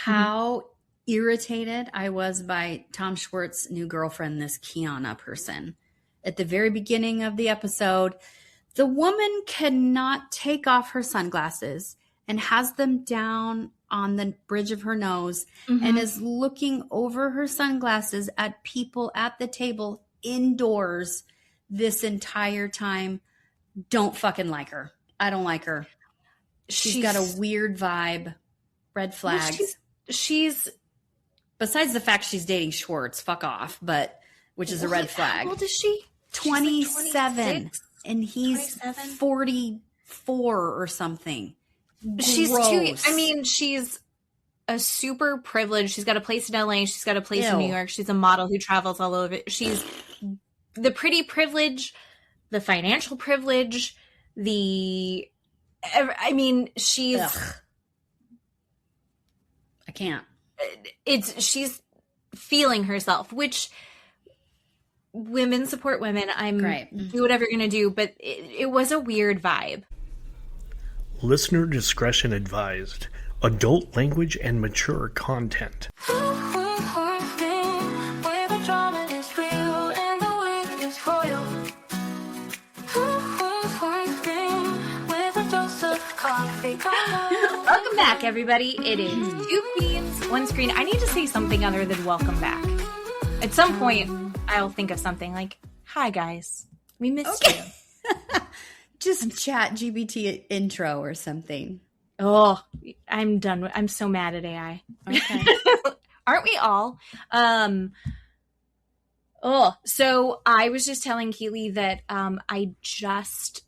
how irritated I was by Tom Schwartz's new girlfriend, this Kiana person. At the very beginning of the episode, the woman cannot take off her sunglasses and has them down on the bridge of her nose and is looking over her sunglasses at people at the table indoors this entire time. Don't fucking like her. I don't like her. She's got a weird vibe. Red flags. Well, she's besides the fact she's dating Schwartz, fuck off, which is a red flag. How old is she? 27. Like and he's 27? 44 or something. She's Gross. she's a super privileged. She's got a place in LA. She's got a place in New York. She's a model who travels all over. She's the pretty privilege, the financial privilege, she's... Ugh. I can't. She's feeling herself, which women support women. Do whatever you're going to do, but it was a weird vibe. Listener discretion advised. Adult language and mature content. Welcome back, everybody. It is Two Beans, One Screen. I need to say something other than welcome back. At some point, I'll think of something like, hi, guys. We missed you. Just chat GBT intro or something. Oh, I'm done. I'm so mad at AI. Okay. Aren't we all? So I was just telling Keeley that I just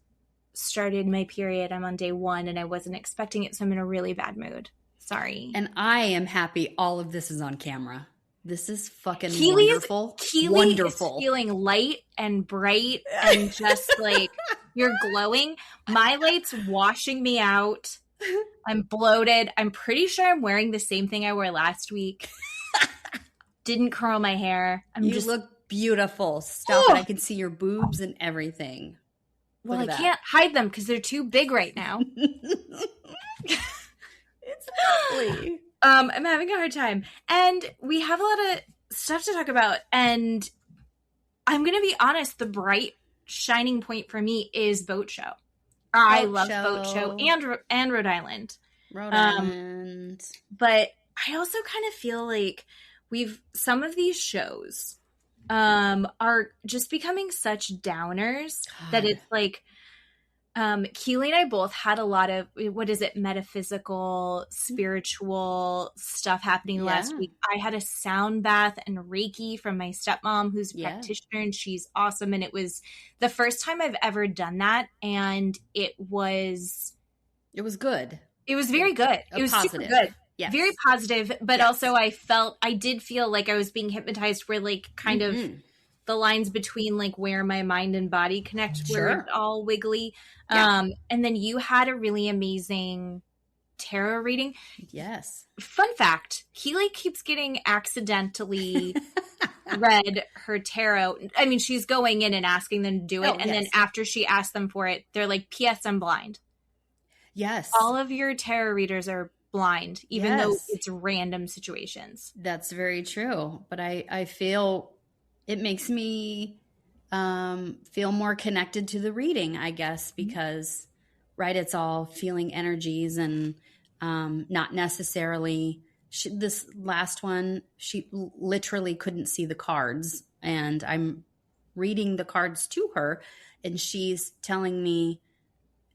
started my period. I'm on day 1 and I wasn't expecting it, so I'm in a really bad mood. Sorry. And I am happy all of this is on camera. This is fucking wonderful. Keeley is feeling light and bright and just like you're glowing. My light's washing me out. I'm bloated. I'm pretty sure I'm wearing the same thing I wore last week. Didn't curl my hair. You look beautiful. Stop it. I can see your boobs and everything. Well, I can't hide them because they're too big right now. It's lovely. I'm having a hard time. And we have a lot of stuff to talk about. And I'm going to be honest, the bright shining point for me is Boat Show. I love Boat Show and Rhode Island. Rhode Island. But I also kind of feel like some of these shows are just becoming such downers that it's like Keeley and I both had a lot of metaphysical, spiritual stuff happening last week. I had a sound bath and Reiki from my stepmom who's a practitioner and she's awesome, and it was the first time I've ever done that, and it was good. It was very good. It was super good. Yes. Very positive, but also I did feel like I was being hypnotized where like kind of the lines between like where my mind and body connect were all wiggly. Yeah. And then you had a really amazing tarot reading. Yes. Fun fact, Keeley keeps getting accidentally read her tarot. I mean, she's going in and asking them to do it. And then after she asks them for it, they're like, P.S. I'm blind. Yes. All of your tarot readers are blind, even though it's random situations. That's very true. But I feel it makes me feel more connected to the reading, I guess, because it's all feeling energies and not necessarily this last one, she literally couldn't see the cards, and I'm reading the cards to her and she's telling me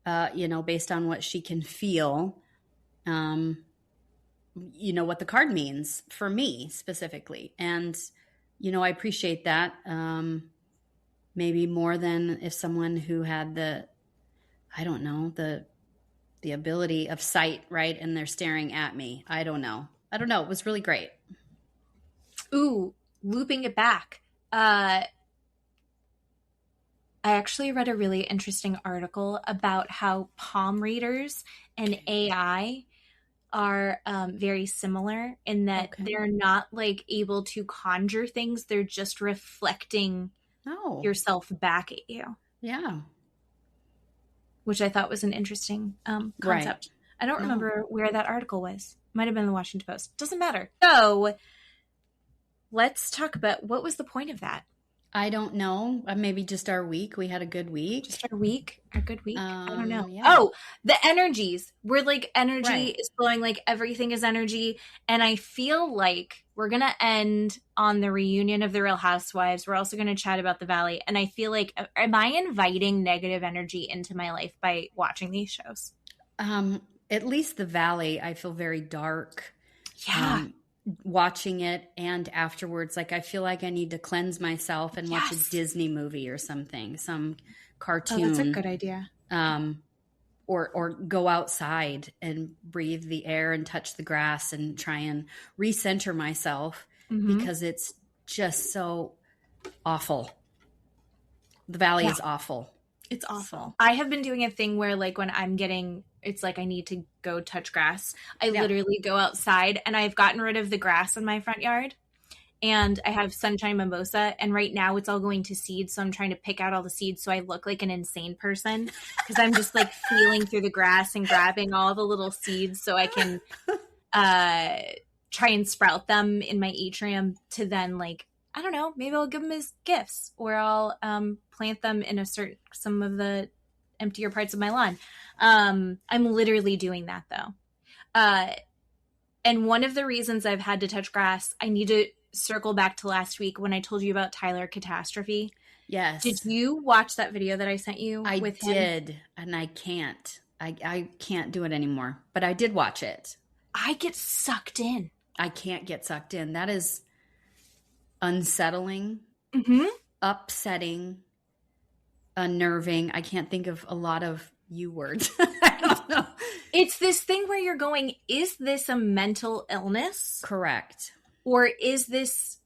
based on what she can feel, what the card means for me specifically. And, I appreciate that. Maybe more than if someone who had the ability of sight, right? And they're staring at me. I don't know. It was really great. Ooh, looping it back. I actually read a really interesting article about how palm readers and AI are very similar in that they're not like able to conjure things. They're just reflecting yourself back at you. Yeah. Which I thought was an interesting concept. I don't remember where that article was. Might have been the Washington Post. Doesn't matter. So let's talk about, what was the point of that? I don't know. Maybe just our week. We had a good week. Just our week? Our good week? I don't know. Yeah. Oh, the energies. We're like, energy Right. is flowing, like everything is energy. And I feel like we're going to end on the reunion of the Real Housewives. We're also going to chat about the Valley. And I feel like, am I inviting negative energy into my life by watching these shows? At least the Valley, I feel very dark. Yeah. Watching it and afterwards, like I feel like I need to cleanse myself and watch a Disney movie or something, some cartoon. Oh, that's a good idea. Or go outside and breathe the air and touch the grass and try and recenter myself because it's just so awful. The Valley is awful. It's awful. I have been doing a thing where, like, when I'm getting, it's like I need to go touch grass, I literally go outside, and I've gotten rid of the grass in my front yard, and I have sunshine mimosa, and right now it's all going to seed, so I'm trying to pick out all the seeds so I look like an insane person, because I'm just like feeling through the grass and grabbing all the little seeds so I can try and sprout them in my atrium to then, like, I don't know, maybe I'll give them as gifts, or I'll plant them in some of the emptier parts of my lawn. I'm literally doing that though. And one of the reasons I've had to touch grass, I need to circle back to last week when I told you about Tyler Catastrophe. Yes. Did you watch that video that I sent you? I with did, him? and I can't. I can't do it anymore, but I did watch it. I get sucked in. I can't get sucked in. That is unsettling, upsetting, unnerving. I can't think of a lot of you words. I don't know. It's this thing where you're going, is this a mental illness? Correct. Or is this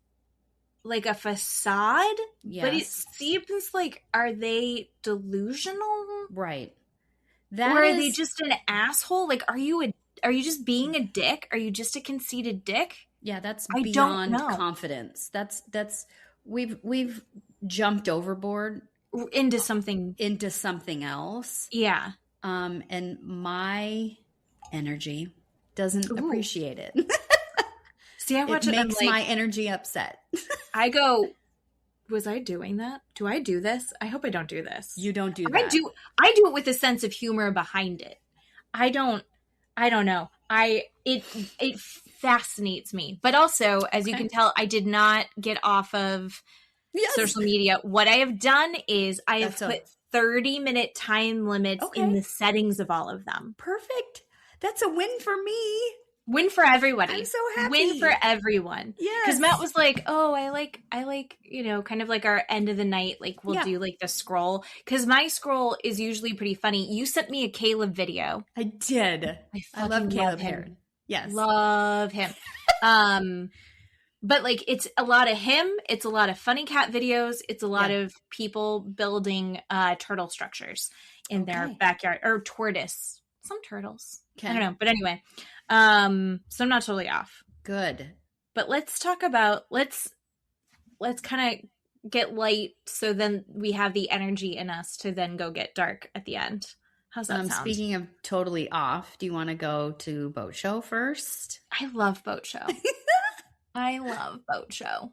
like a facade? Yes. But it seems like, are they delusional? Right. Or are they just an asshole? Like, are you just being a dick? Are you just a conceited dick? Yeah, that's I beyond don't know. confidence. That's we've jumped overboard into something else. Yeah. And my energy doesn't appreciate it. See, I watch it makes and my energy upset. I go, was I doing that? Do I do this? I hope I don't do this. You don't do that. I do it with a sense of humor behind it. I don't know. It fascinates me. But also, as you can tell, I did not get off of social media. What I have done is I have put 30-minute time limits in the settings of all of them. Perfect. That's a win for me. Win for everybody. I'm so happy. Win for everyone. Yes. Because Matt was like, oh, I like, kind of like our end of the night, like we'll do like the scroll. Because my scroll is usually pretty funny. You sent me a Caleb video. I did. I love Caleb Heron. Yes. Love him. But like, it's a lot of him. It's a lot of funny cat videos. It's a lot of people building turtle structures in their backyard, or tortoise. Some turtles. I don't know. But anyway, so I'm not totally off. Good. But let's talk about, let's kind of get light, so then we have the energy in us to then go get dark at the end. How's that sound? Speaking of totally off, do you want to go to Boat Show first? I love Boat Show. I love Boat Show.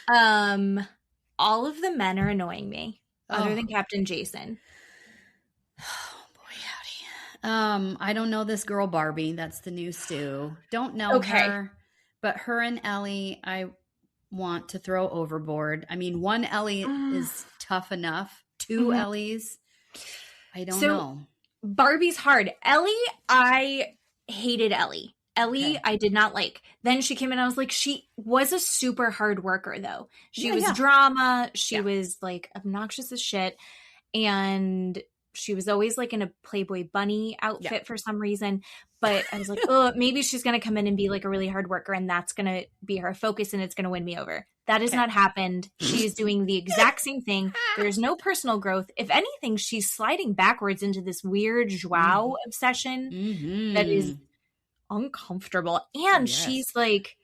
All of the men are annoying me, other than Captain Jason. Oh boy, howdy. I don't know this girl Barbie. That's the new Stu. Don't know her, but her and Ellie, I want to throw overboard. I mean, one Ellie is tough enough. Two Ellies, I don't know. Barbie's hard. Ellie, I hated Ellie. I did not like. Then she came in, I was like, she was a super hard worker though. She was drama. She was like obnoxious as shit. And she was always like in a Playboy bunny outfit for some reason. But I was like, oh, maybe she's going to come in and be like a really hard worker, and that's going to be her focus, and it's going to win me over. That has not happened. She is doing the exact same thing. There's no personal growth. If anything, she's sliding backwards into this weird joie obsession that is uncomfortable. And she's like,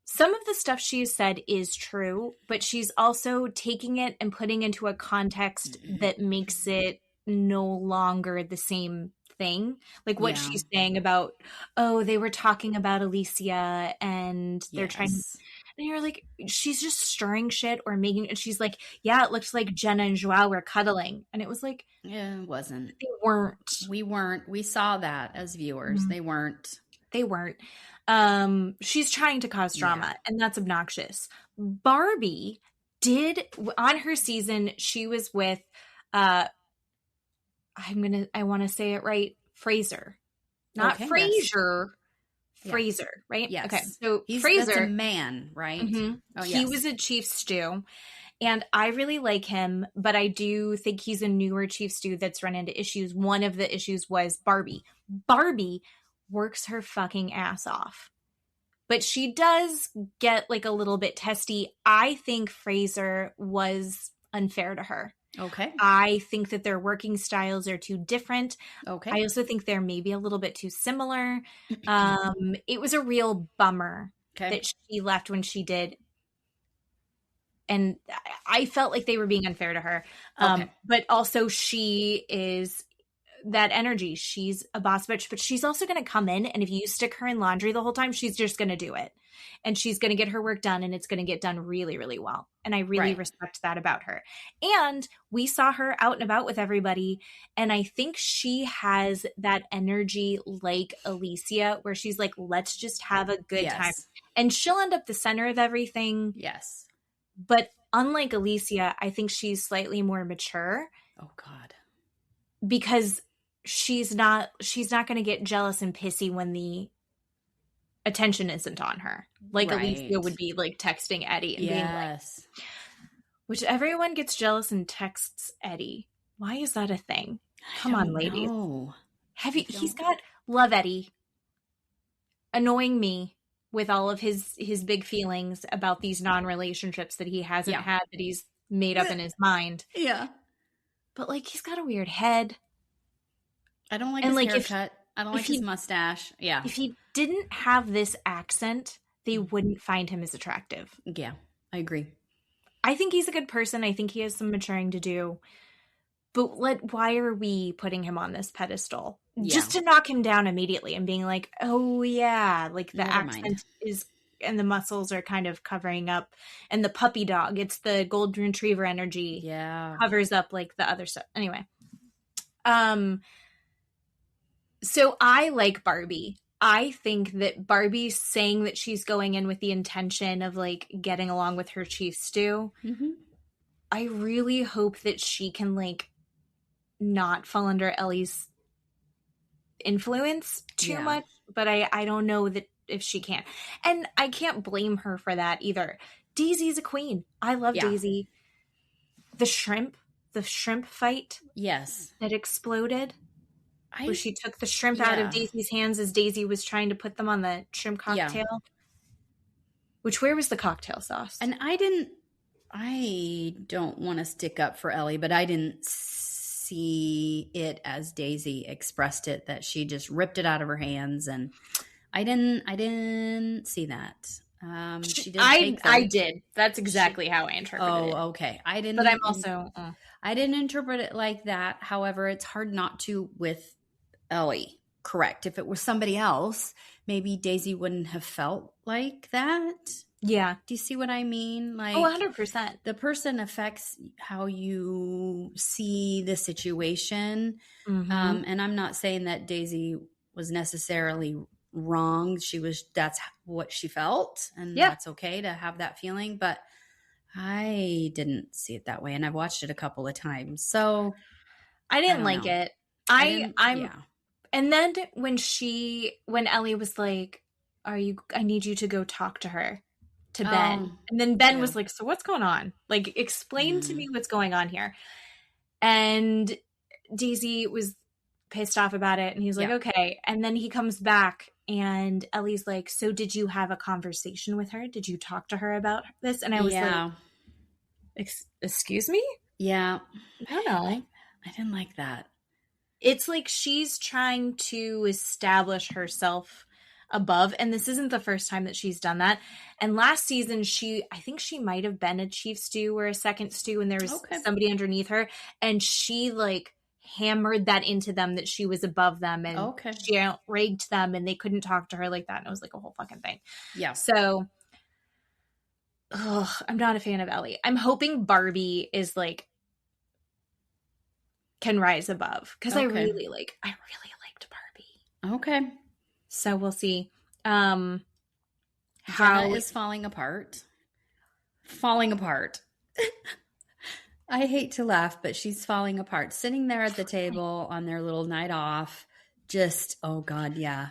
some of the stuff she has said is true, but she's also taking it and putting into a context that makes it no longer the same thing. Like what Yeah. she's saying about, oh, they were talking about Alicia and they're trying, and you're like, she's just stirring shit or making, and she's like, yeah, it looks like Jenna and Joao were cuddling. And it was like, yeah, it wasn't. they weren't. We weren't. We saw that as viewers. Mhm. They weren't. They weren't. She's trying to cause drama, and that's obnoxious. Barbie did, on her season, she was with, I want to say it right, Fraser. Not Okay, Fraser. yes. Fraser, right? Yes. Okay, so That's Fraser, a man, right? mhm, Oh, he yes. was a chief stew, and I really like him, but I do think he's a newer chief stew that's run into issues. One of the issues was Barbie. Barbie works her fucking ass off, but she does get like a little bit testy. I think Fraser was unfair to her. Okay. I think that their working styles are too different. Okay. I also think they're maybe a little bit too similar. It was a real bummer that she left when she did. And I felt like they were being unfair to her. But also she is that energy. She's a boss bitch, but she's also going to come in, and if you stick her in laundry the whole time, she's just going to do it. And she's going to get her work done, and it's going to get done really, really well. And I really respect that about her. And we saw her out and about with everybody, and I think she has that energy like Alicia, where she's like, let's just have a good time. And she'll end up the center of everything. Yes. But unlike Alicia, I think she's slightly more mature. Oh, God. Because she's not going to get jealous and pissy when the attention isn't on her. Like Alicia would be like texting Eddie and being like, which everyone gets jealous and texts Eddie. Why is that a thing? Come on, ladies. He's got love Eddie annoying me with all of his big feelings about these non-relationships that he hasn't had, that he's made up in his mind. Yeah. But like, he's got a weird head. I don't like his haircut. I don't like his mustache. Yeah. If he didn't have this accent, they wouldn't find him as attractive. Yeah, I agree. I think he's a good person. I think he has some maturing to do. But why are we putting him on this pedestal? Yeah. Just to knock him down immediately and being like, oh yeah, like the accent is, and the muscles are kind of covering up, and the puppy dog, it's the golden retriever energy, covers up like the other stuff. Anyway, so I like Barbie. I think that Barbie saying that she's going in with the intention of like getting along with her chief stew. Mm-hmm. I really hope that she can like not fall under Ellie's influence too much, but I don't know that if she can. And I can't blame her for that either. Daisy's a queen. I love Daisy. The shrimp fight. Yes. That exploded. Where she took the shrimp out of Daisy's hands as Daisy was trying to put them on the shrimp cocktail. Yeah. Where was the cocktail sauce? And I don't want to stick up for Ellie, but I didn't see it as Daisy expressed it, that she just ripped it out of her hands, and I didn't see that. She did. I did. That's exactly how I interpreted it. Oh, okay. I didn't. But I'm also. I didn't interpret it like that. However, it's hard not to with Ellie. Correct. If it was somebody else, maybe Daisy wouldn't have felt like that. Yeah. Do you see what I mean? Like, 100%. The person affects how you see the situation. Mm-hmm. And I'm not saying that Daisy was necessarily wrong. That's what she felt, and that's okay to have that feeling. But I didn't see it that way, and I've watched it a couple of times. So I didn't like it. And then when Ellie was like, I need you to go talk to her, to Ben. And then Ben was like, so what's going on? Like, explain to me what's going on here. And Daisy was pissed off about it, and he's like, okay. And then he comes back, and Ellie's like, so did you have a conversation with her? Did you talk to her about this? And I was like, excuse me? Yeah. I don't know. I didn't like that. It's like she's trying to establish herself above, and this isn't the first time that she's done that. And last season, I think she might have been a chief stew or a second stew, and there was somebody underneath her, and she like hammered that into them that she was above them and she outragged them and they couldn't talk to her like that. And it was like a whole fucking thing. Yeah. So I'm not a fan of Ellie. I'm hoping Barbie is like can rise above because I really liked Barbie. Okay. So we'll see. Jenna is falling apart. I hate to laugh, but she's falling apart. Sitting there at the table on their little night off, just, oh God, yeah.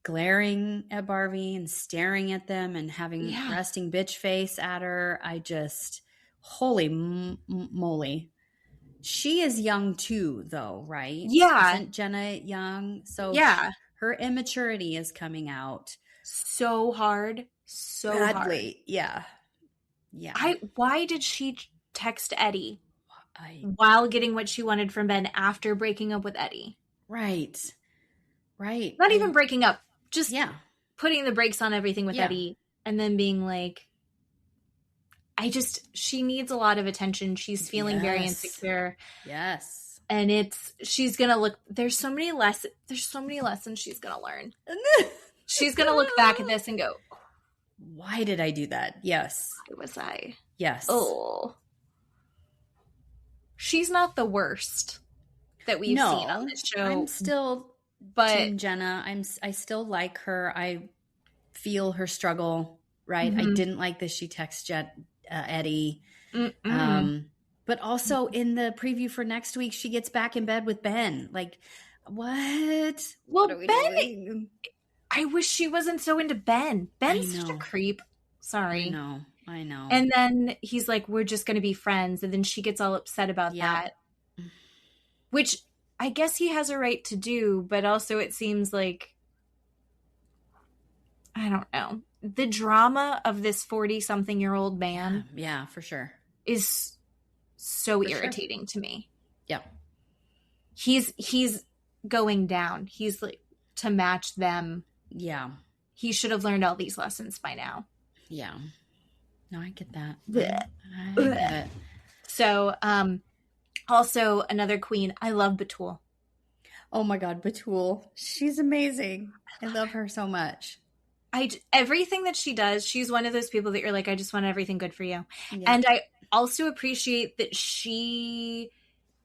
Glaring at Barbie and staring at them and having resting bitch face at her. I just, holy moly. She is young too, though, right? Yeah. Isn't Jenna young? So her immaturity is coming out. So hard. So badly. Hard. Yeah. Yeah. Why did she text Eddie while getting what she wanted from Ben after breaking up with Eddie? Right. Not even breaking up. Just putting the brakes on everything with Eddie and then being like, she needs a lot of attention. She's feeling very insecure. Yes. And she's going to look, there's so many lessons she's going to learn. She's going to look back at this and go, why did I do that? Yes. Why was I? Yes. Oh. She's not the worst that we've seen on this show. I'm still Team Jenna. I still like her. I feel her struggle, right? I didn't like that she texted Eddie. But also in the preview for next week, she gets back in bed with Ben. Like, what? Well, what are we Ben, doing? I wish she wasn't so into Ben. Ben's such a creep. Sorry. I know. And then he's like, we're just going to be friends. And then she gets all upset about that. Which I guess he has a right to do, but also it seems like, I don't know. The drama of this 40-something-year-old man. Yeah, for sure. Is so irritating to me. Yeah. He's going down. He's like, to match them. Yeah. He should have learned all these lessons by now. Yeah. No, I get that. I get it. So, also another queen. I love Batul. Oh my God, Batul. She's amazing. I love her so much. Everything that she does, she's one of those people that you're like, I just want everything good for you. Yeah. And I also appreciate that she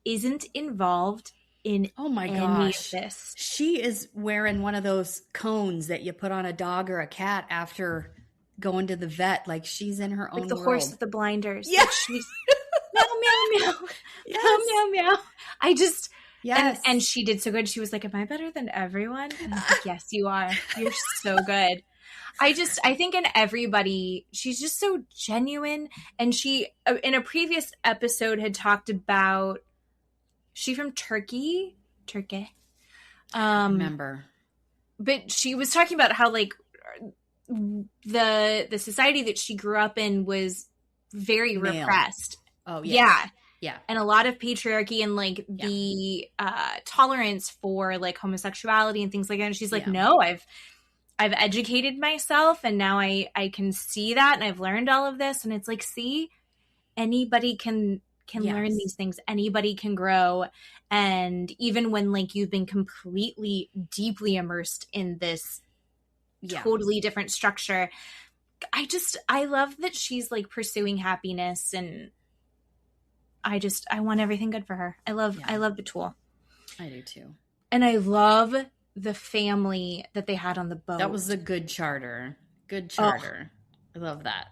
isn't involved in any of this. She is wearing one of those cones that you put on a dog or a cat after going to the vet. Like she's in her own world. Like the horse with the blinders. Yeah. Like she's meow, meow, meow. Yes. Meow, meow, meow. I just... Yes. And she did so good. She was like, am I better than everyone? And I was like, yes, you are. You're so good. I think in everybody, she's just so genuine. And she, in a previous episode, had talked about, she from Turkey? I remember. But she was talking about how, like, the society that she grew up in was very repressed. Oh, yes. Yeah. And a lot of patriarchy and like the tolerance for like homosexuality and things like that. And she's like, no, I've educated myself and now I can see that and I've learned all of this. And it's like, see, anybody can learn these things. Anybody can grow. And even when like you've been completely deeply immersed in this totally different structure, I love that she's like pursuing happiness and I want everything good for her. I love Batul. I do too. And I love the family that they had on the boat. That was a good charter. I love that.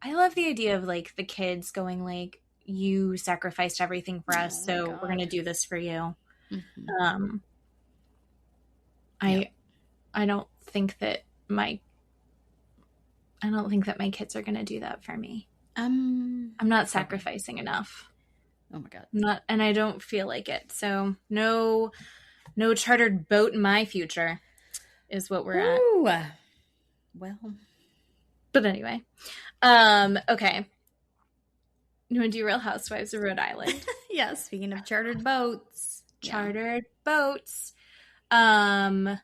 I love the idea of like the kids going like, you sacrificed everything for us, so we're going to do this for you. Mm-hmm. I don't think that my kids are going to do that for me. I'm not sacrificing enough. Oh my God. And I don't feel like it. So no chartered boat in my future is what we're at. Well, but anyway, okay. You want to do Real Housewives of Rhode Island? Yeah. Speaking of chartered boats. Boats. Ashley.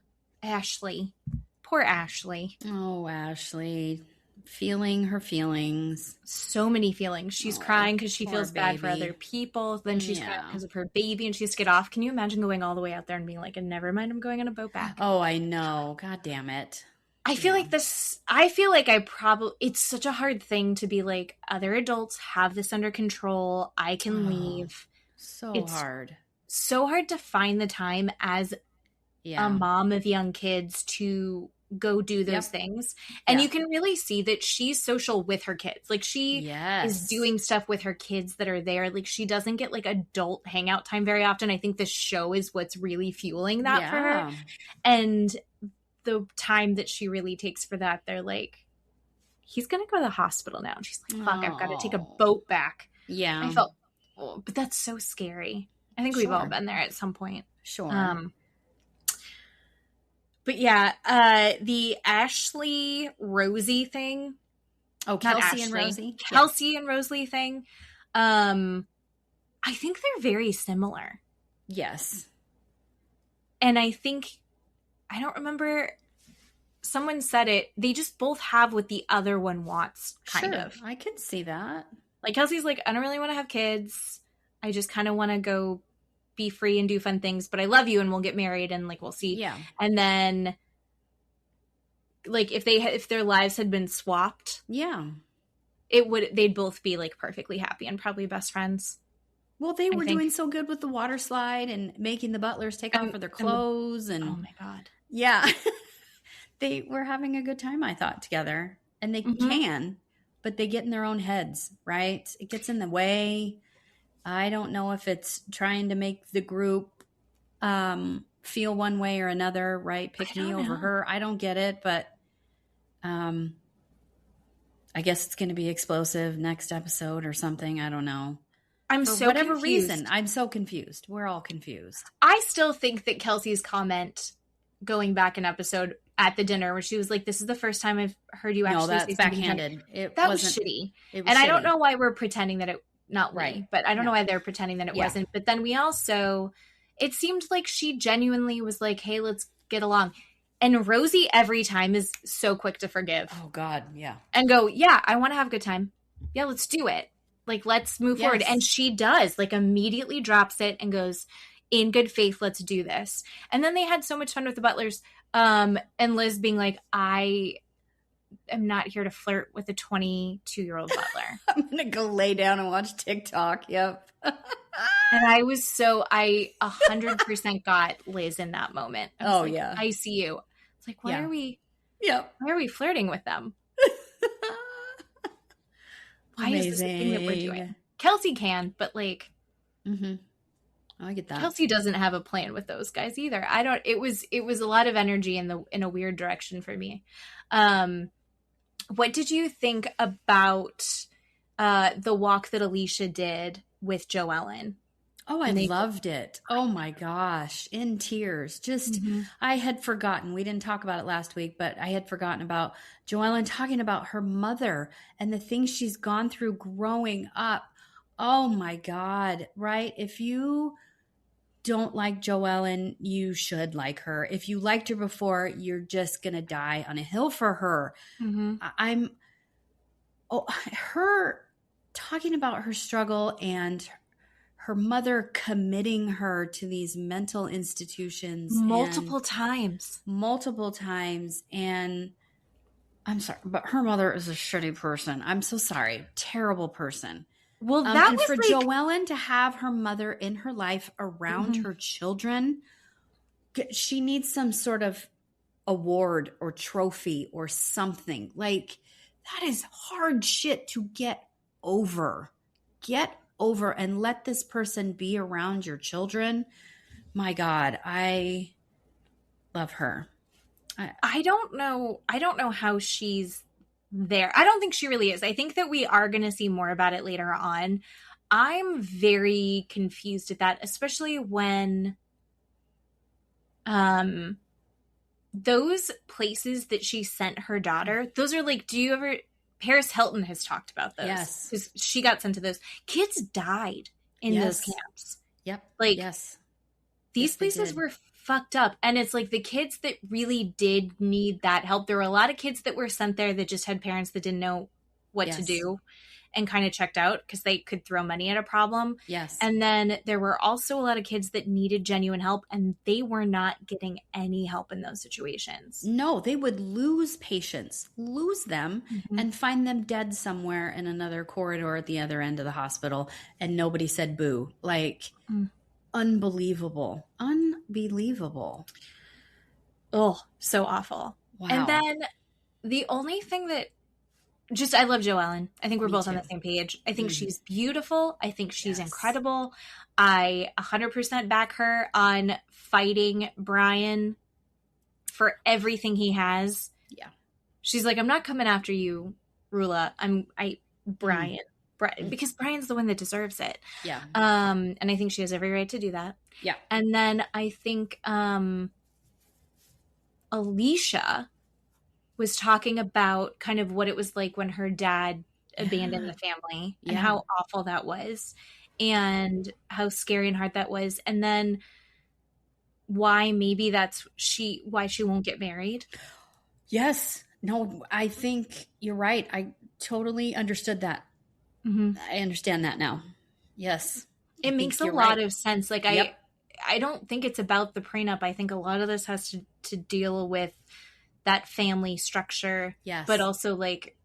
Poor Ashley. Oh, Ashley. feeling her feelings. So many feelings. She's crying because she feels bad for other people. Then she's crying because of her baby, and she has to get off. Can you imagine going all the way out there and being like, and never mind, I'm going on a boat back? Oh, I know. God damn it. I feel like it's such a hard thing to be like, other adults have this under control. I can leave. So hard. So hard to find the time as a mom of young kids to go do those things. And you can really see that she's social with her kids. Like, she is doing stuff with her kids that are there. Like, she doesn't get like adult hangout time very often. I think this show is what's really fueling that for her. And the time that she really takes for that, they're like, he's gonna go to the hospital now. And she's like, fuck, I've got to take a boat back. Yeah. I felt, but that's so scary. I think we've all been there at some point. Sure. But yeah, the Ashley Rosie thing. Oh, Kelsey and Rosie. Kelsey and Rosalie thing. I think they're very similar. Yes. And I don't remember, someone said it, they just both have what the other one wants, kind of. I can see that. Like, Kelsey's like, I don't really want to have kids. I just kind of want to go be free and do fun things, but I love you and we'll get married and like we'll see. Yeah. And then like if their lives had been swapped, they'd both be like perfectly happy and probably best friends. Well, they were doing so good with the water slide and making the butlers take off of their clothes and oh my god. Yeah. They were having a good time, I thought, together. And they can, but they get in their own heads, right? It gets in the way. I don't know if it's trying to make the group feel one way or another, right? Pick me over her. I don't get it, but I guess it's going to be explosive next episode or something. I don't know. For whatever confused. reason, I'm so confused. We're all confused. I still think that Kelsey's comment going back an episode at the dinner where she was like, this is the first time I've heard you actually say backhanded. That was shitty. I don't know why we're pretending that it not right, but I don't know why they're pretending that it wasn't. But then we also, it seemed like she genuinely was like, hey, let's get along. And Rosie every time is so quick to forgive. Oh God, yeah. And go, yeah, I want to have a good time. Yeah, let's do it. Like, let's move forward. And she does, like, immediately drops it and goes, in good faith, let's do this. And then they had so much fun with the butlers. And Liz being like, I am not here to flirt with a 22-year-old butler. I'm going to go lay down and watch TikTok. Yep. And I 100% got Liz in that moment. I see you. It's like, why are we flirting with them? Why is this the thing that we're doing? Kelsey can, but like, I get that. Kelsey doesn't have a plan with those guys either. It was a lot of energy in a weird direction for me. What did you think about the walk that Alicia did with Joellen? Oh, I loved it. Oh my gosh. In tears. Just, I had forgotten. We didn't talk about it last week, but I had forgotten about Joellen talking about her mother and the things she's gone through growing up. Oh my God. Right? If you don't like Joellen, you should like her. If you liked her before, you're just going to die on a hill for her. Her talking about her struggle and her mother committing her to these mental institutions multiple times. And I'm sorry, but her mother is a shitty person. I'm so sorry. Terrible person. Well, that and was for like... Joellen to have her mother in her life around her children, she needs some sort of award or trophy or something. Like, that is hard shit to get over. Get over and let this person be around your children. My God, I love her. I don't know how she's there. I don't think she really is. I think that we are going to see more about it later on. I'm very confused at that, especially when those places that she sent her daughter, those are like, Paris Hilton has talked about those. Yes. Because she got sent to those. Kids died in those camps. Yep. Like, yes. These places were fucked up. And it's like the kids that really did need that help. There were a lot of kids that were sent there that just had parents that didn't know what to do and kind of checked out because they could throw money at a problem. Yes. And then there were also a lot of kids that needed genuine help, and they were not getting any help in those situations. No, they would lose patients, lose them, and find them dead somewhere in another corridor at the other end of the hospital, and nobody said boo. Like, unbelievable. Unbelievable. Oh, so awful. Wow. And then the only thing that I love Jo Ellen. I think we're both on the same page. I think she's beautiful. I think she's incredible. I 100% back her on fighting Brian for everything he has. Yeah. She's like, I'm not coming after you, Rula. Brian. Because Brian's the one that deserves it. Yeah. And I think she has every right to do that. Yeah. And then I think Alicia was talking about kind of what it was like when her dad abandoned the family and how awful that was and how scary and hard that was. And then why maybe why she won't get married. Yes. No, I think you're right. I totally understood that. I understand that now. Yes. It makes a lot of sense. Like I don't think it's about the prenup. I think a lot of this has to deal with that family structure. Yes. But also like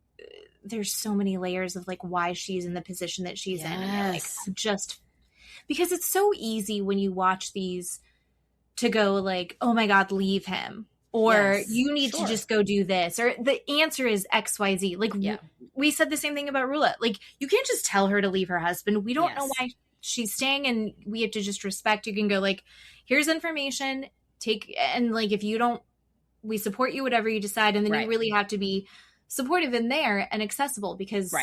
there's so many layers of like why she's in the position that she's in. And you're like, just because it's so easy when you watch these to go like, oh my God, leave him. Or you need to just go do this. Or the answer is XYZ. Like we said the same thing about Rula. Like you can't just tell her to leave her husband. We don't know why she's staying and we have to just respect. You can go like, here's information, and like if you don't, we support you, whatever you decide. And then you really have to be supportive in there and accessible because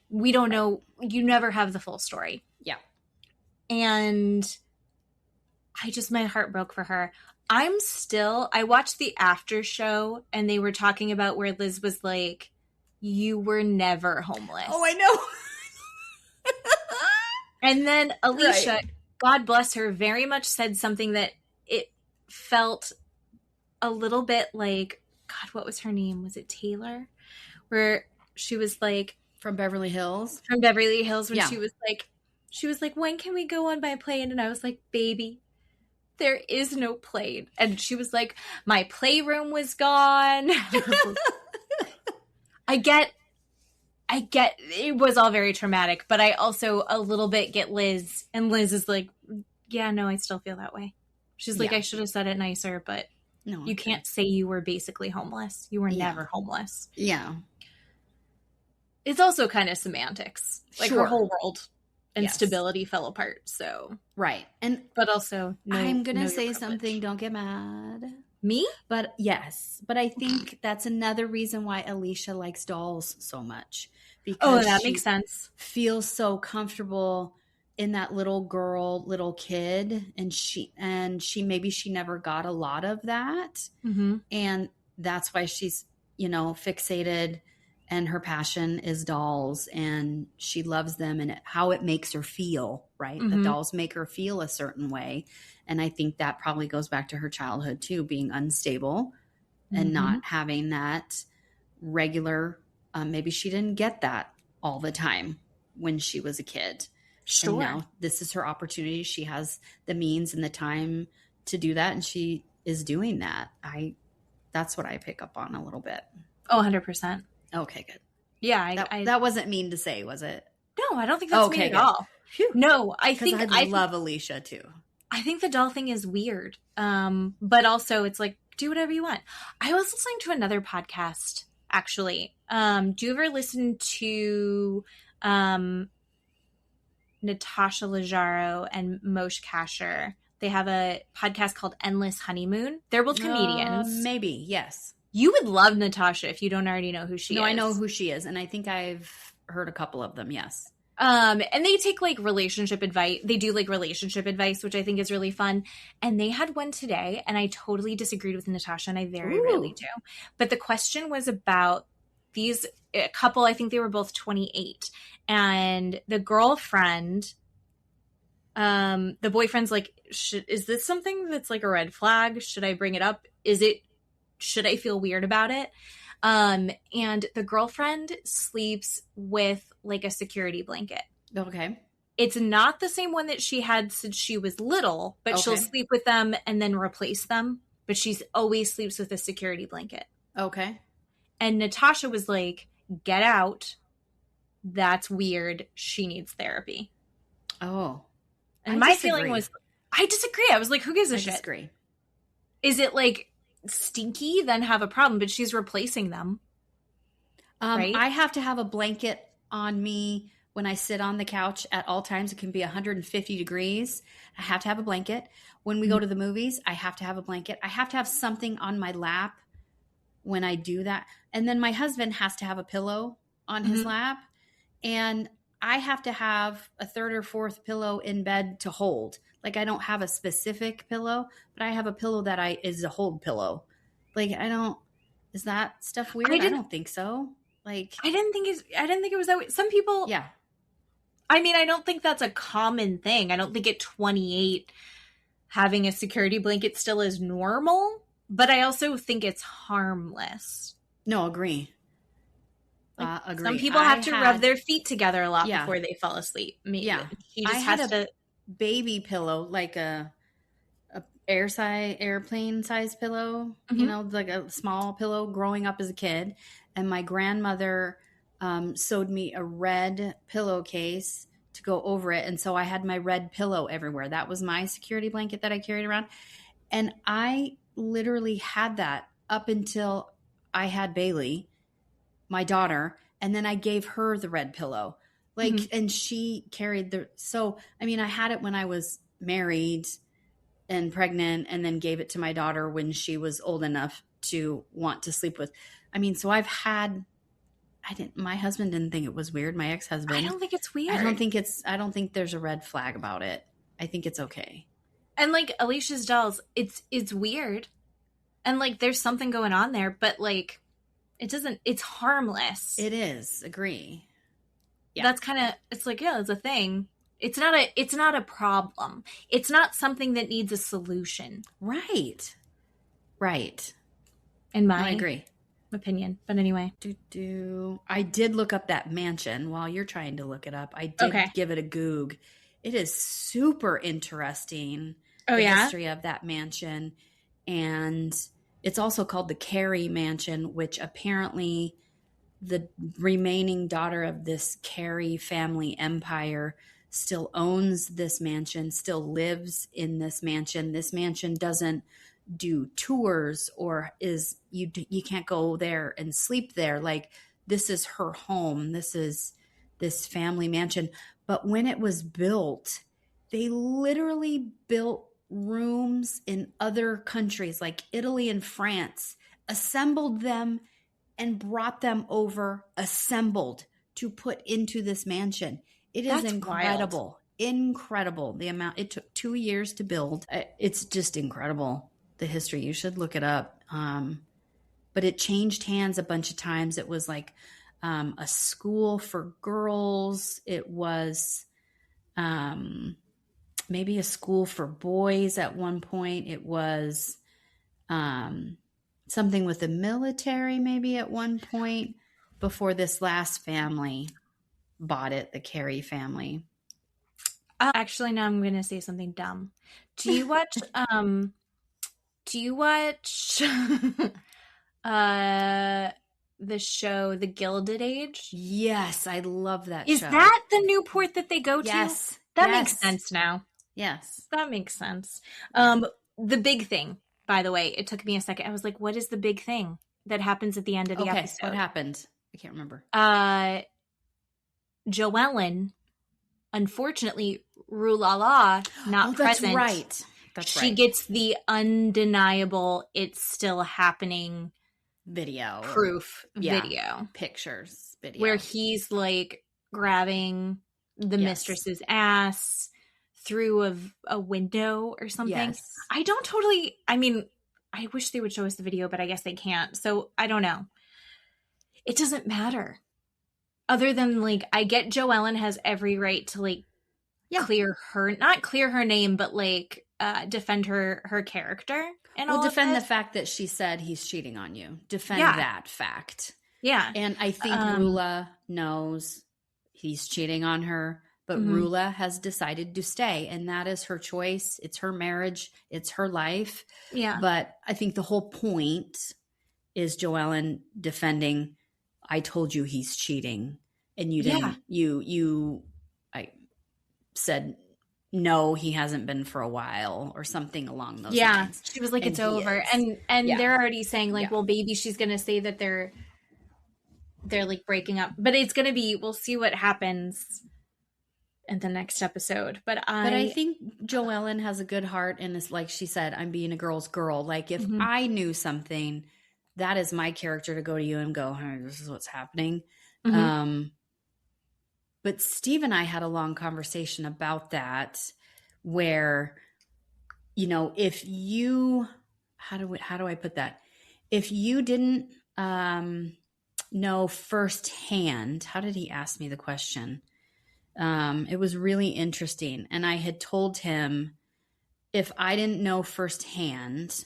we don't know. You never have the full story. Yeah. And my heart broke for her. I watched the after show and they were talking about where Liz was like, you were never homeless. Oh, I know. And then Alicia, God bless her, very much said something that it felt a little bit like, God, what was her name? Was it Taylor? Where she was like, from Beverly Hills. From Beverly Hills, when she was like, when can we go on my plane? And I was like, baby, there is no plane. And she was like, my playroom was gone. I get it was all very traumatic, but I also a little bit get Liz. And Liz is like, yeah, no, I still feel that way. She's like, I should have said it nicer, but no, you can't say you were basically homeless. You were never homeless. Yeah. It's also kind of semantics. Like her whole world and stability fell apart. So but also I'm gonna say something, don't get mad. Me? But I think that's another reason why Alicia likes dolls so much. Because that makes sense. Feels so comfortable in that little kid, and she maybe she never got a lot of that. And that's why she's, fixated, and her passion is dolls, and she loves them and how it makes her feel, right? The dolls make her feel a certain way. And I think that probably goes back to her childhood too, being unstable and not having that regular, maybe she didn't get that all the time when she was a kid. Sure. And now this is her opportunity. She has the means and the time to do that, and she is doing that. That's what I pick up on a little bit. Oh, 100%. Okay, good. Yeah. That wasn't mean to say, was it? No, I don't think that's mean at all. Phew. No, I think I love Alicia too. I think the doll thing is weird. But also it's like, do whatever you want. I was listening to another podcast, actually. Do you ever listen to Natasha Leggero and Moshe Kasher? They have a podcast called Endless Honeymoon. They're both comedians. Maybe, yes. You would love Natasha if you don't already know who she is. No, I know who she is, and I think I've heard a couple of them, yes. And they take like relationship advice. They do like relationship advice, which I think is really fun. And they had one today, and I totally disagreed with Natasha, and I very rarely do. But the question was about a couple, I think they were both 28. And the girlfriend The boyfriend's like, is this something that's like a red flag? Should I bring it up? Should I feel weird about it? And the girlfriend sleeps with like a security blanket. Okay. It's not the same one that she had since she was little, but she'll sleep with them and then replace them. But she's always sleeps with a security blanket. Okay. And Natasha was like, get out. That's weird. She needs therapy. Oh. And my feeling was, I disagree. I was like, who gives a shit? I disagree. Is it like stinky? Then have a problem, but she's replacing them. Right? I have to have a blanket on me when I sit on the couch at all times. It can be 150 degrees. I have to have a blanket. When we go to the movies, I have to have a blanket. I have to have something on my lap when I do that. And then my husband has to have a pillow on his lap. And I have to have a third or fourth pillow in bed to hold. Like, I don't have a specific pillow, but I have a pillow that is a hold pillow. Like, is that stuff weird? I don't think so. Like, I didn't think it was that way. Some people, yeah. I mean, I don't think that's a common thing. I don't think at 28 having a security blanket still is normal, but I also think it's harmless. No, agree. Agree. Some people have to rub their feet together a lot before they fall asleep. Yeah. She just has to baby pillow, like a airplane size pillow, you know, like a small pillow growing up as a kid. And my grandmother sewed me a red pillowcase to go over it. And so I had my red pillow everywhere. That was my security blanket that I carried around. And I literally had that up until I had Bailey, my daughter. And then I gave her the red pillow. Like, and she carried I mean, I had it when I was married and pregnant, and then gave it to my daughter when she was old enough to want to sleep with. I mean, so my husband didn't think it was weird. My ex-husband. I don't think it's weird. I don't think there's a red flag about it. I think it's okay. And like Alicia's dolls, it's weird. And like, there's something going on there, but like, it's harmless. It is. Agree. Yeah. That's kind of, it's like, yeah, it's a thing. It's not a problem. It's not something that needs a solution. Right. Right. In my I agree. Opinion. But anyway. I did look up that mansion while you're trying to look it up. I did give it a goog. It is super interesting. Oh, the history of that mansion. And it's also called the Carey Mansion, which apparently the remaining daughter of this Carey family empire still owns this mansion, still lives in this mansion. This mansion doesn't do tours or you can't go there and sleep there. Like, this is her home. This is this family mansion. But when it was built, they literally built rooms in other countries like Italy and France, assembled them and brought them over assembled to put into this mansion. It is incredible. Wild. Incredible. The amount, it took 2 years to build. It's just incredible. The history. You should look it up. But it changed hands a bunch of times. It was like a school for girls. It was maybe a school for boys at one point. It was something with the military maybe at one point before this last family bought it, the Carey family. Actually, now I'm going to say something dumb. Do you watch the show The Gilded Age? Yes, I love that show. Is that the new port that they go to? Yes. That makes sense now. Yes. That makes sense. The big thing, by the way, it took me a second. I was like, what is the big thing that happens at the end of the episode? What happened? I can't remember. Joellen, unfortunately, Lala not present. That's right. She gets the undeniable, it's still happening video. Proof video. Pictures video. Where he's like grabbing the mistress's ass through a window or something. Yes. I mean, I wish they would show us the video, but I guess they can't. So I don't know. It doesn't matter. Other than like, I get Joellen has every right to like not clear her name, but like defend her character and all defend of the fact that she said he's cheating on you. Defend that fact. Yeah. And I think Rula knows he's cheating on her, but Rula has decided to stay, and that is her choice. It's her marriage. It's her life. Yeah. But I think the whole point is Joellen defending, I told you he's cheating, and you didn't, I said, no, he hasn't been for a while, or something along those lines. She was like, it's over. And they're already saying like, well, maybe she's going to say that they're like breaking up, but it's going to be, we'll see what happens in the next episode. But I think Joellen has a good heart, and it's like she said, I'm being a girl's girl. Like if I knew something, that is my character to go to you and go, hey, this is what's happening. But Steve and I had a long conversation about that, where, you know, if you, how do I put that? If you didn't know firsthand, how did he ask me the question? It was really interesting. And I had told him, if I didn't know firsthand,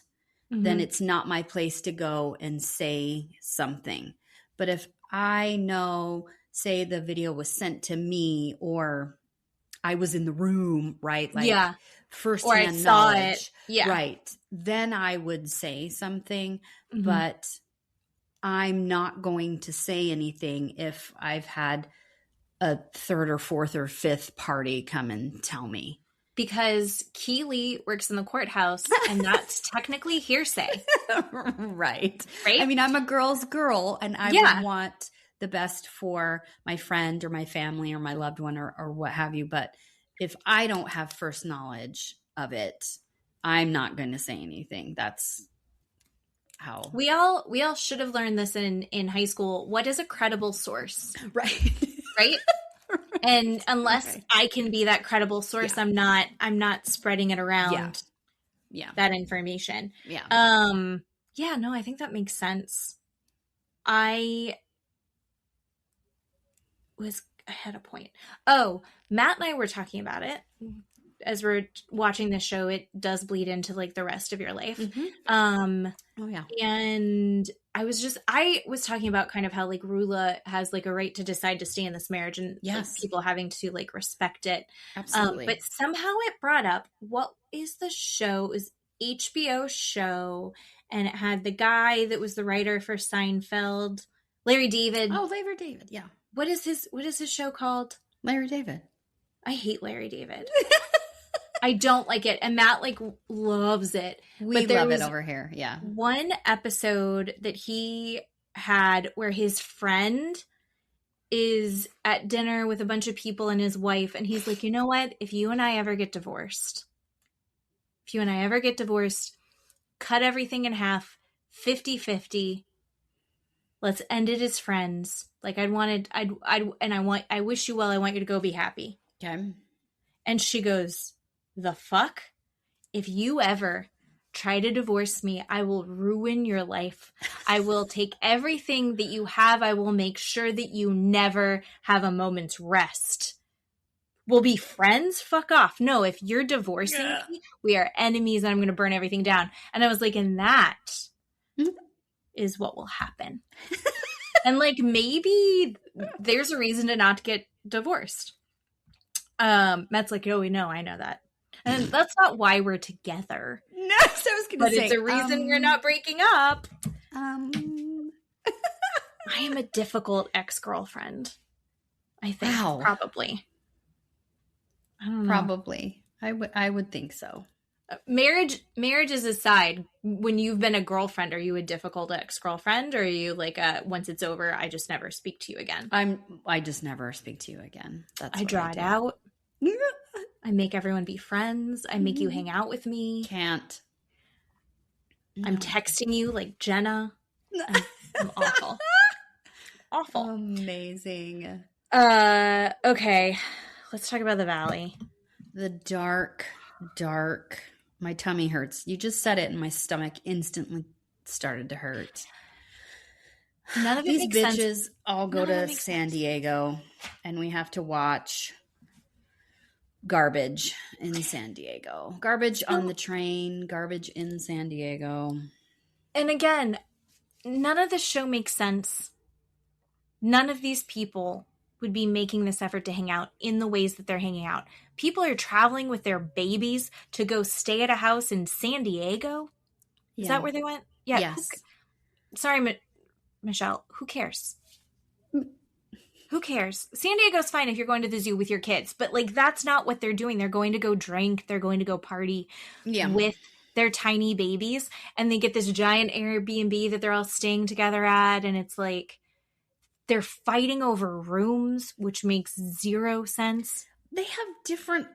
then it's not my place to go and say something. But if I know, say the video was sent to me, or I was in the room, right? Like firsthand or I saw knowledge, it. Right. Then I would say something, but I'm not going to say anything if I've had a third or fourth or fifth party come and tell me. Because Keeley works in the courthouse, and that's technically hearsay. Right. I mean, I'm a girl's girl, and I would want the best for my friend or my family or my loved one or what have you. But if I don't have first knowledge of it, I'm not going to say anything. That's how we all should have learned this in high school. What is a credible source? Right. Right. And unless I can be that credible source, I'm not spreading it around. Yeah. That information. Yeah. No, I think that makes sense. I had a point. Oh, Matt and I were talking about it. As we're watching this show, it does bleed into like the rest of your life. Oh yeah. And I was talking about kind of how like Rula has like a right to decide to stay in this marriage, and like, people having to like respect it. Absolutely. But somehow it brought up, what is the show? It was HBO show, and it had the guy that was the writer for Seinfeld, Larry David. Oh, Larry David. Yeah. What is his show called? Larry David. I hate Larry David. I don't like it. And Matt like loves it. We love it over here. Yeah. One episode that he had where his friend is at dinner with a bunch of people and his wife. And he's like, you know what? If you and I ever get divorced, cut everything in half, 50-50. Let's end it as friends. Like I wish you well. I want you to go be happy. Okay. And she goes, the fuck? If you ever try to divorce me, I will ruin your life. I will take everything that you have. I will make sure that you never have a moment's rest. We'll be friends? Fuck off. No, if you're divorcing me, we are enemies, and I'm going to burn everything down. And I was like, and that is what will happen. And like, maybe there's a reason to not get divorced. Matt's like, oh, we know, I know that. And that's not why we're together. No, so I was going to say. But it's a reason we're not breaking up. I am a difficult ex-girlfriend. I think. Wow. Probably. I don't know. Probably. I would think so. Marriages aside, when you've been a girlfriend, are you a difficult ex-girlfriend, or are you like once it's over, I just never speak to you again? I just never speak to you again. I draw it out. I make everyone be friends. I make you hang out with me. Can't. No. I'm texting you like Jenna. I'm awful. Awful. Amazing. Okay. Let's talk about the Valley. The dark. My tummy hurts. You just said it and my stomach instantly started to hurt. None of it These makes bitches sense. all go to San Diego, and we have to watch garbage in San Diego. Garbage on the train, garbage in San Diego. And again, none of the show makes sense. None of these people would be making this effort to hang out in the ways that they're hanging out. People are traveling with their babies to go stay at a house in San Diego. Is that where they went? Yeah. Yes. Sorry, Michelle. Who cares? Who cares? San Diego's fine if you're going to the zoo with your kids, but like that's not what they're doing. They're going to go drink. They're going to go party with their tiny babies, and they get this giant Airbnb that they're all staying together at, and it's like they're fighting over rooms, which makes zero sense. They have different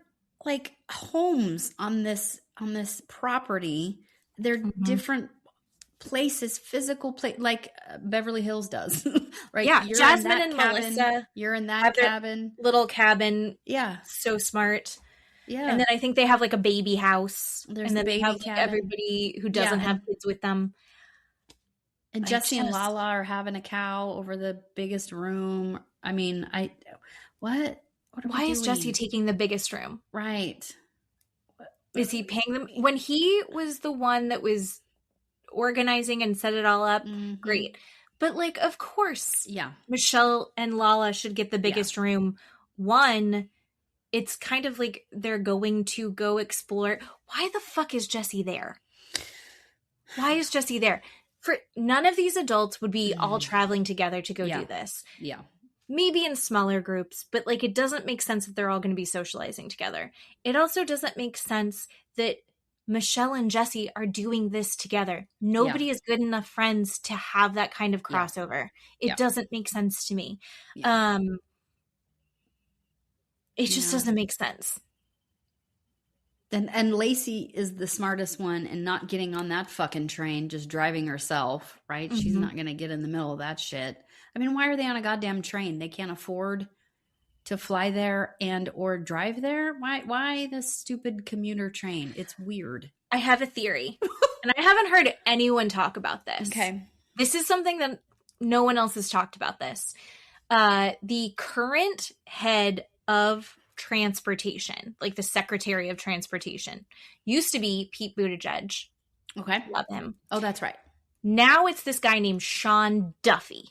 like homes on this property. They're different places, physical place, like Beverly Hills does, right? Yeah, you're Jasmine and Melissa. You're in that cabin, little cabin. Yeah, so smart. Yeah, and then I think they have like a baby house. There's and then the baby they have cabin. Everybody who doesn't have kids with them. And Jesse and Lala are having a cow over the biggest room. I mean, what? Why is Jesse taking the biggest room? Right. Is he paying them? When he was the one that was organizing and set it all up, great. But like, of course, Michelle and Lala should get the biggest room. One, it's kind of like they're going to go explore. Why the fuck is Jesse there? Why is Jesse there? For none of these adults would be all traveling together to go do this. Yeah. Maybe in smaller groups, but like it doesn't make sense that they're all going to be socializing together. It also doesn't make sense that Michelle and Jesse are doing this together. Nobody is good enough friends to have that kind of crossover. It doesn't make sense to me. It just doesn't make sense. And Lacy is the smartest one and not getting on that fucking train, just driving herself, right? She's not going to get in the middle of that shit. I mean, why are they on a goddamn train? They can't afford to fly there and or drive there? Why this stupid commuter train? It's weird. I have a theory. And I haven't heard anyone talk about this. Okay. This is something that no one else has talked about this. The current head of transportation, like the Secretary of Transportation, used to be Pete Buttigieg. Okay. Love him. Oh, that's right. Now it's this guy named Sean Duffy.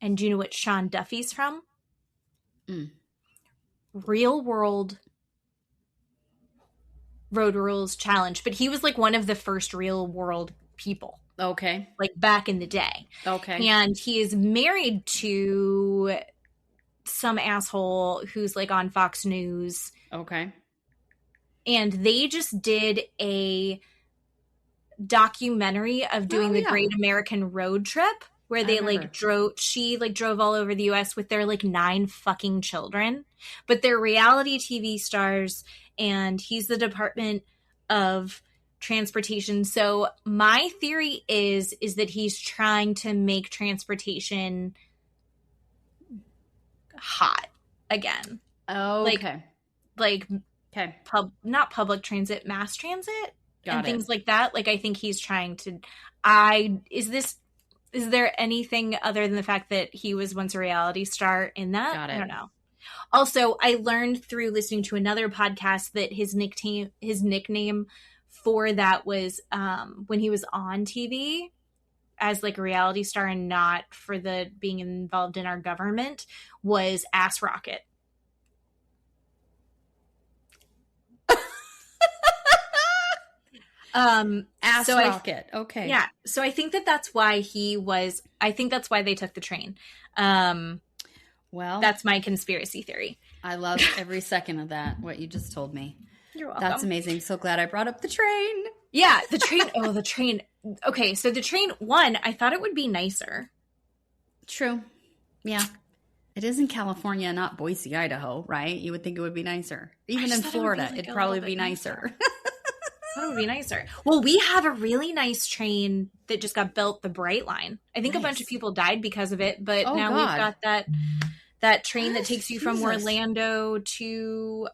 And do you know what Sean Duffy's from? Real World Road Rules Challenge. But he was like one of the first real world people. Okay. Like back in the day. Okay. And he is married to some asshole who's like on Fox News. Okay. And they just did a documentary of doing the Great American Road Trip where they drove all over the US with their like 9 fucking children, but they're reality TV stars and he's the Department of Transportation. So my theory is that he's trying to make transportation hot again. Oh, okay. Like not public transit, mass transit things like that. Like I think he's trying to is there anything other than the fact that he was once a reality star in that? I don't know. Also, I learned through listening to another podcast that his nickname for that was when he was on TV as like a reality star and not for the being involved in our government was Ass Rocket. Rocket. Okay. Yeah. So I think that's why that's why they took the train. Well, that's my conspiracy theory. I love every second of that, what you just told me. You're welcome. That's amazing. So glad I brought up the train. Yeah, the train. Oh, the train. Okay, so the train, I thought it would be nicer. True. Yeah. It is in California, not Boise, Idaho, right? You would think it would be nicer. Even in Florida, it'd probably be nicer. I thought it would be nicer. Well, we have a really nice train that just got built, the Bright Line. I think a bunch of people died because of it, but now we've got that train that takes you from Orlando to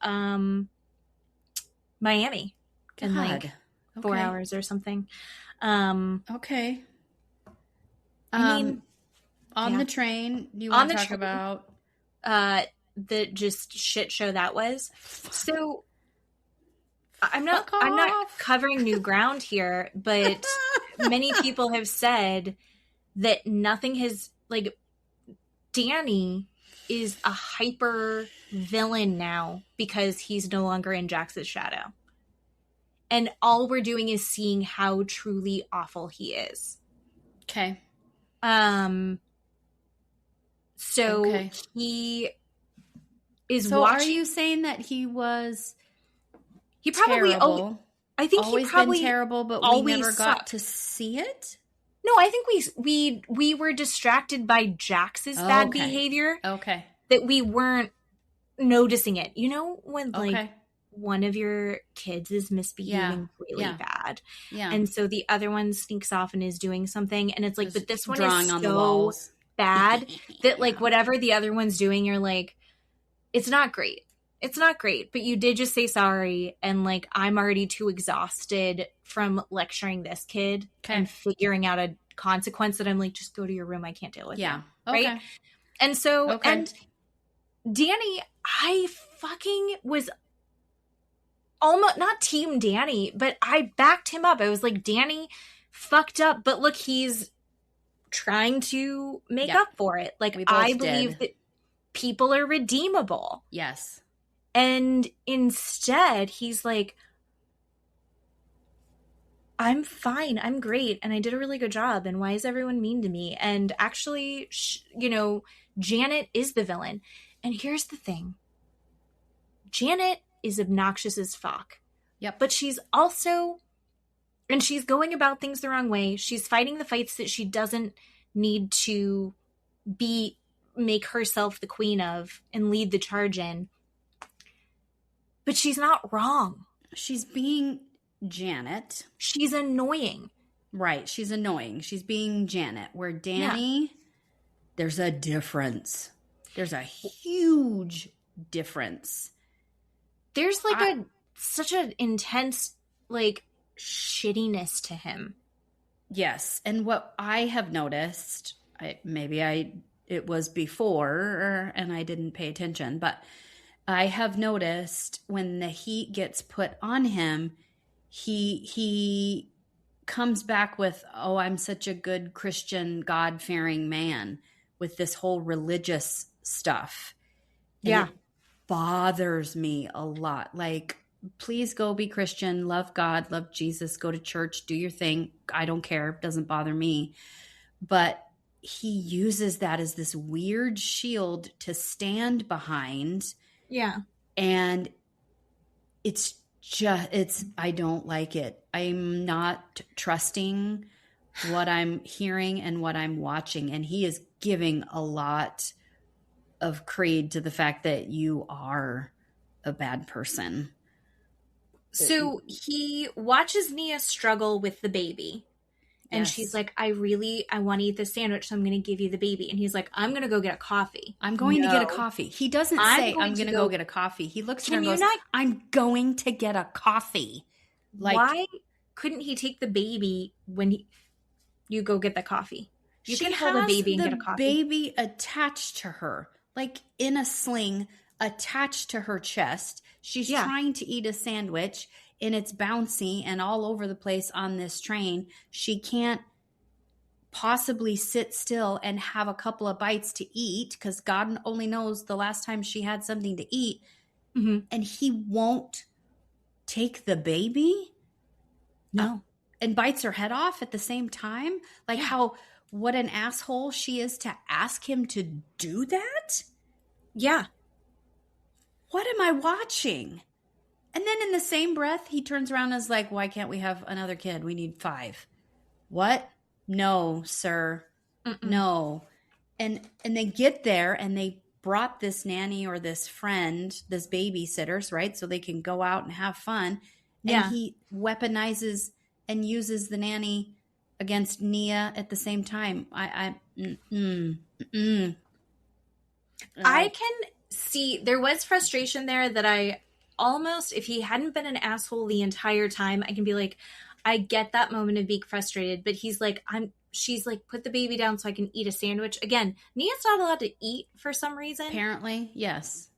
Miami in like 4 hours or something. Okay. I mean, on the train, do you want to talk about the just shit show that was. So I'm not covering new ground here, but many people have said that nothing has, like, Danny is a hyper villain now because he's no longer in Jax's shadow. And all we're doing is seeing how truly awful he is. Okay. So he is so watching. Are you saying that he was he probably terrible? I think always he probably been terrible, but we never got to see it? No, I think we were distracted by Jax's bad behavior. Okay. That we weren't noticing it. You know, when like one of your kids is misbehaving really bad. Yeah. And so the other one sneaks off and is doing something. And it's like, but this one is on so bad that like whatever the other one's doing, you're like, it's not great. It's not great. But you did just say sorry. And like, I'm already too exhausted from lecturing this kid and figuring out a consequence that I'm like, just go to your room. I can't deal with it. Right. And so, and Danny, I fucking was almost not team Danny, but I backed him up. I was like, Danny fucked up, but look, he's trying to make up for it. Like, I believe that people are redeemable. Yes. And instead, he's like, I'm fine. I'm great. And I did a really good job. And why is everyone mean to me? And actually, you know, Janet is the villain. And here's the thing. Janet is obnoxious as fuck. Yep. But she's also, and she's going about things the wrong way. She's fighting the fights that she doesn't need to make herself the queen of and lead the charge in. But she's not wrong. She's being Janet. She's annoying. Right. She's annoying. She's being Janet. Where Danny, there's a difference. There's a huge difference. There's like such an intense like shittiness to him. Yes. And what I have noticed, it was before and I didn't pay attention, but I have noticed when the heat gets put on him, he comes back with, oh, I'm such a good Christian, God-fearing man, with this whole religious stuff. And it bothers me a lot. Like, please go be Christian, love God, love Jesus, go to church, do your thing. I don't care. It doesn't bother me. But he uses that as this weird shield to stand behind. Yeah. And I don't like it. I'm not trusting what I'm hearing and what I'm watching. And he is giving a lot of creed to the fact that you are a bad person. So he watches Nia struggle with the baby. And she's like, I want to eat this sandwich, so I'm going to give you the baby. And he's like, I'm going to go get a coffee. I'm going to get a coffee. He doesn't say, I'm going to go get a coffee. He looks at her and goes, I'm going to get a coffee. Like, why couldn't he take the baby when you go get the coffee? You can hold a baby and get a coffee. The baby attached to her, like in a sling, attached to her chest. She's trying to eat a sandwich. And it's bouncy and all over the place on this train. She can't possibly sit still and have a couple of bites to eat because God only knows the last time she had something to eat. Mm-hmm. And he won't take the baby? No. And bites her head off at the same time? Like what an asshole she is to ask him to do that? Yeah. What am I watching? And then in the same breath, he turns around and is like, why can't we have another kid? We need 5. What? No, sir. Mm-mm. No. And they get there and they brought this nanny or this friend, this babysitters, right? So they can go out and have fun. And he weaponizes and uses the nanny against Nia at the same time. I can see there was frustration there that I almost, if he hadn't been an asshole the entire time, I can be like, I get that moment of being frustrated, but he's like, she's like, put the baby down so I can eat a sandwich. Again, Nia's not allowed to eat for some reason. Apparently, yes.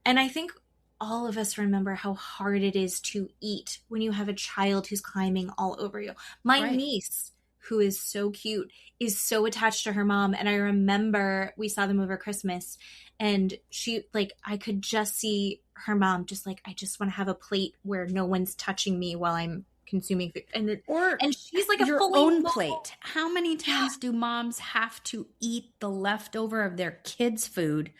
And I think all of us remember how hard it is to eat when you have a child who's climbing all over you. My niece, who is so cute, is so attached to her mom. And I remember we saw them over Christmas, and she, like, I could just see her mom just like, I just want to have a plate where no one's touching me while I'm consuming food. And she's like your own plate. How many times do moms have to eat the leftover of their kids' food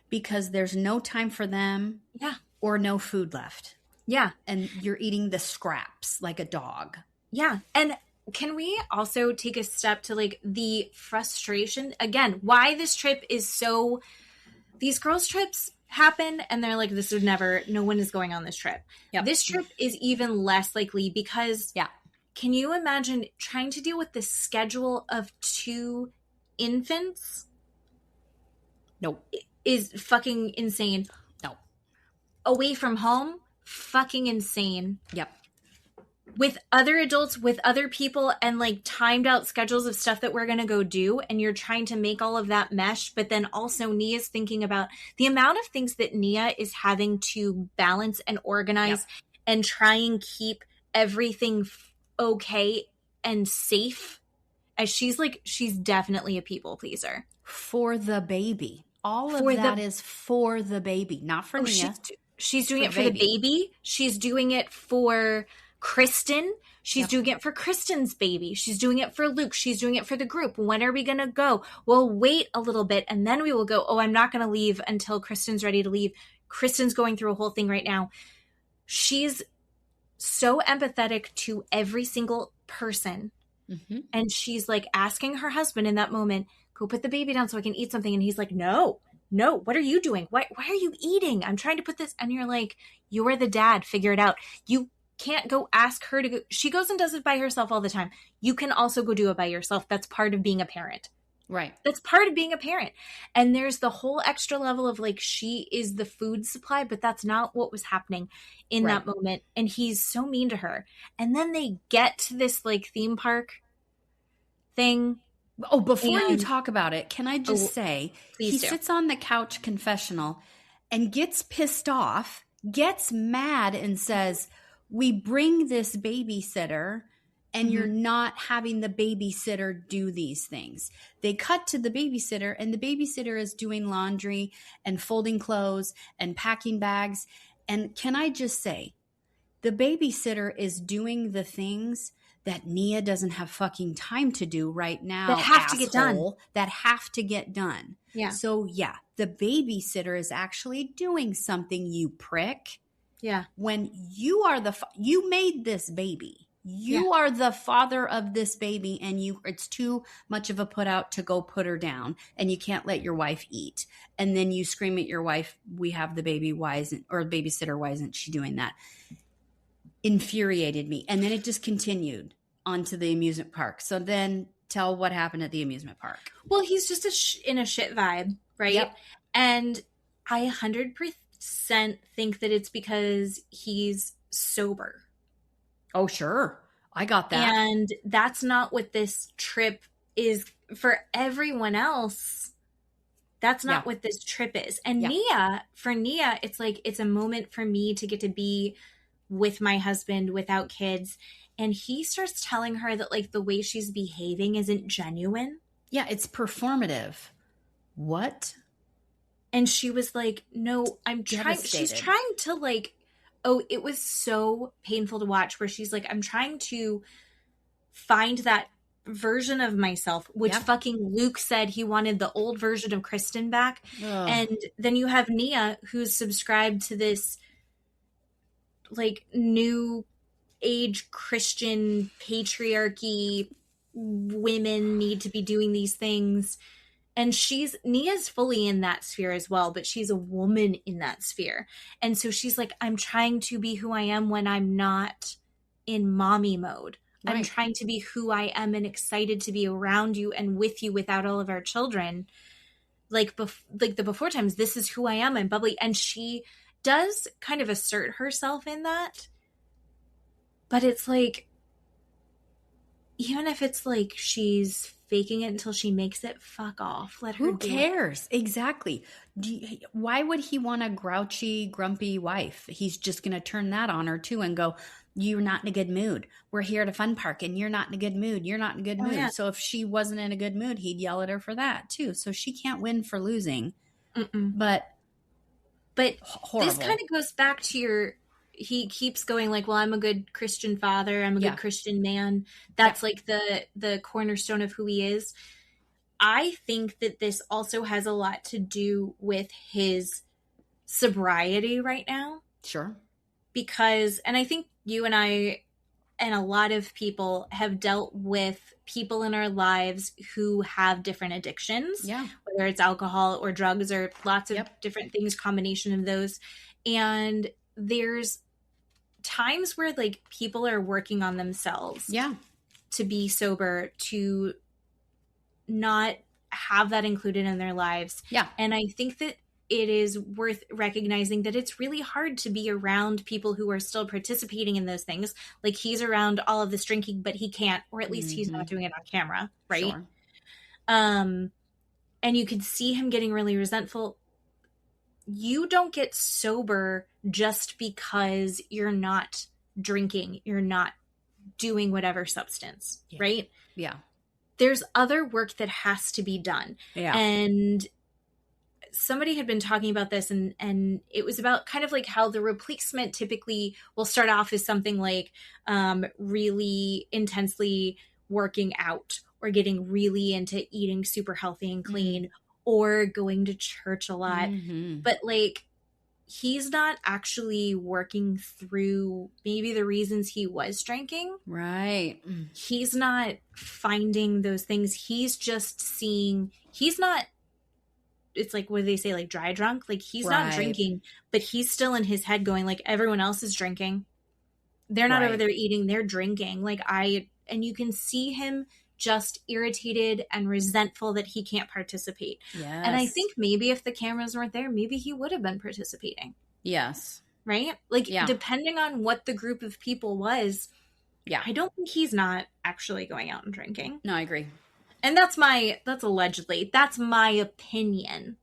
because there's no time for them? Yeah. Or no food left. Yeah. And you're eating the scraps like a dog. Yeah. And can we also take a step to like the frustration? Again, why this trip is so... These girls' trips happen and they're like, this would never... No one is going on this trip. Yep. This trip is even less likely because... Yeah. Can you imagine trying to deal with the schedule of 2 infants? Nope. Is fucking insane. Away from home, fucking insane. Yep. With other adults, with other people, and like timed out schedules of stuff that we're going to go do. And you're trying to make all of that mesh. But then also Nia's thinking about the amount of things that Nia is having to balance and organize and try and keep everything okay and safe. As she's definitely a people pleaser. For the baby. All of that is for the baby, not for Nia. She's doing it for the baby. She's doing it for Kristen. She's doing it for Kristen's baby. She's doing it for Luke. She's doing it for the group. When are we going to go? We'll wait a little bit and then we will go. Oh, I'm not going to leave until Kristen's ready to leave. Kristen's going through a whole thing right now. She's so empathetic to every single person. Mm-hmm. And she's like asking her husband in that moment, go put the baby down so I can eat something. And he's like, no, what are you doing? Why are you eating? I'm trying to put this. And you're like, you're the dad. Figure it out. You can't go ask her to go. She goes and does it by herself all the time. You can also go do it by yourself. That's part of being a parent. Right. That's part of being a parent. And there's the whole extra level of like, she is the food supply, but that's not what was happening in that moment. And he's so mean to her. And then they get to this like theme park thing. Oh, before you talk about it, can I just say, he sits on the couch confessional and gets pissed off, gets mad and says, we bring this babysitter and you're not having the babysitter do these things. They cut to the babysitter and the babysitter is doing laundry and folding clothes and packing bags. And can I just say, the babysitter is doing the things that Nia doesn't have fucking time to do right now. That have to get done. That have to get done. Yeah. So yeah, the babysitter is actually doing something, you prick. Yeah. When you are you made this baby. You are the father of this baby and it's too much of a put out to go put her down and you can't let your wife eat. And then you scream at your wife, we have the baby, or babysitter, why isn't she doing that? Infuriated me. And then it just continued onto the amusement park. So then tell what happened at the amusement park. Well, he's just in a shit vibe, right? Yep. And I 100% think that it's because he's sober. Oh, sure. I got that. And that's not what this trip is for everyone else. That's not what this trip is. And for Nia, it's like, it's a moment for me to get to be with my husband without kids. And he starts telling her that like the way she's behaving isn't genuine. Yeah, it's performative. What? And she was like, no, I'm trying. She's trying to like, it was so painful to watch where she's like, I'm trying to find that version of myself, which fucking Luke said he wanted the old version of Kristen back. Ugh. And then you have Nia who's subscribed to this like new age Christian patriarchy, women need to be doing these things. And Nia's fully in that sphere as well, but she's a woman in that sphere. And so she's like, I'm trying to be who I am when I'm not in mommy mode. Right. I'm trying to be who I am and excited to be around you and with you without all of our children. Like the before times, this is who I am. I'm bubbly. And she does kind of assert herself in that. But it's like, even if it's like she's faking it until she makes it. Fuck off. Let her Who do cares? Exactly. Why would he want a grouchy, grumpy wife? He's just going to turn that on her too and go, you're not in a good mood. We're here at a fun park and you're not in a good mood. You're not in a good mood. Yeah. So if she wasn't in a good mood, he'd yell at her for that too. So she can't win for losing. But horrible. This kind of goes back to he keeps going like, well, I'm a good Christian father. I'm a good Christian man. That's like the cornerstone of who he is. I think that this also has a lot to do with his sobriety right now. Sure. Because, and I think you and I and a lot of people have dealt with people in our lives who have different addictions. Yeah. Whether it's alcohol or drugs or lots of different things, combination of those. And there's times where like people are working on themselves. Yeah. To be sober, to not have that included in their lives. Yeah. And I think that it is worth recognizing that it's really hard to be around people who are still participating in those things. Like he's around all of this drinking, but he can't, or at least he's not doing it on camera. Right. Sure. And you can see him getting really resentful. You don't get sober just because you're not drinking. You're not doing whatever substance. Right. Yeah. There's other work that has to be done. Yeah. And somebody had been talking about this and it was about kind of like how the replacement typically will start off as something like really intensely working out or getting really into eating super healthy and clean or going to church a lot. But like, he's not actually working through maybe the reasons he was drinking. Right. He's not finding those things. He's just seeing, he's not, it's like, what do they say? Like dry drunk? Like he's not drinking, but he's still in his head going like, everyone else is drinking. They're not over there eating. They're drinking. And you can see him just irritated and resentful that he can't participate. Yes. And I think maybe if the cameras weren't there, maybe he would have been participating. Yes. Right? Like depending on what the group of people was. Yeah. I don't think he's not actually going out and drinking. No, I agree. And that's allegedly, that's my opinion.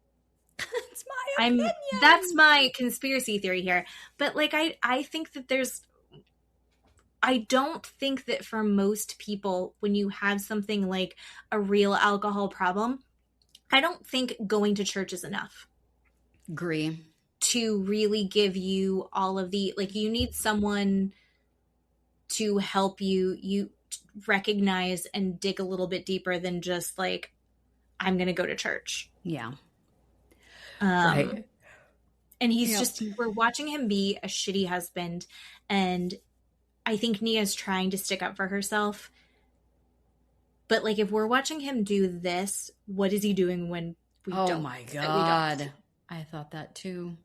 That's my opinion. That's my conspiracy theory here. But like, I think that I don't think that for most people, when you have something like a real alcohol problem, I don't think going to church is enough. Agree. To really give you all of the, like, you need someone to help you recognize and dig a little bit deeper than just like, I'm going to go to church. Yeah. Right. And he's we're watching him be a shitty husband. And I think Nia's trying to stick up for herself. But like, if we're watching him do this, what is he doing when we don't? Oh my God. I thought that too.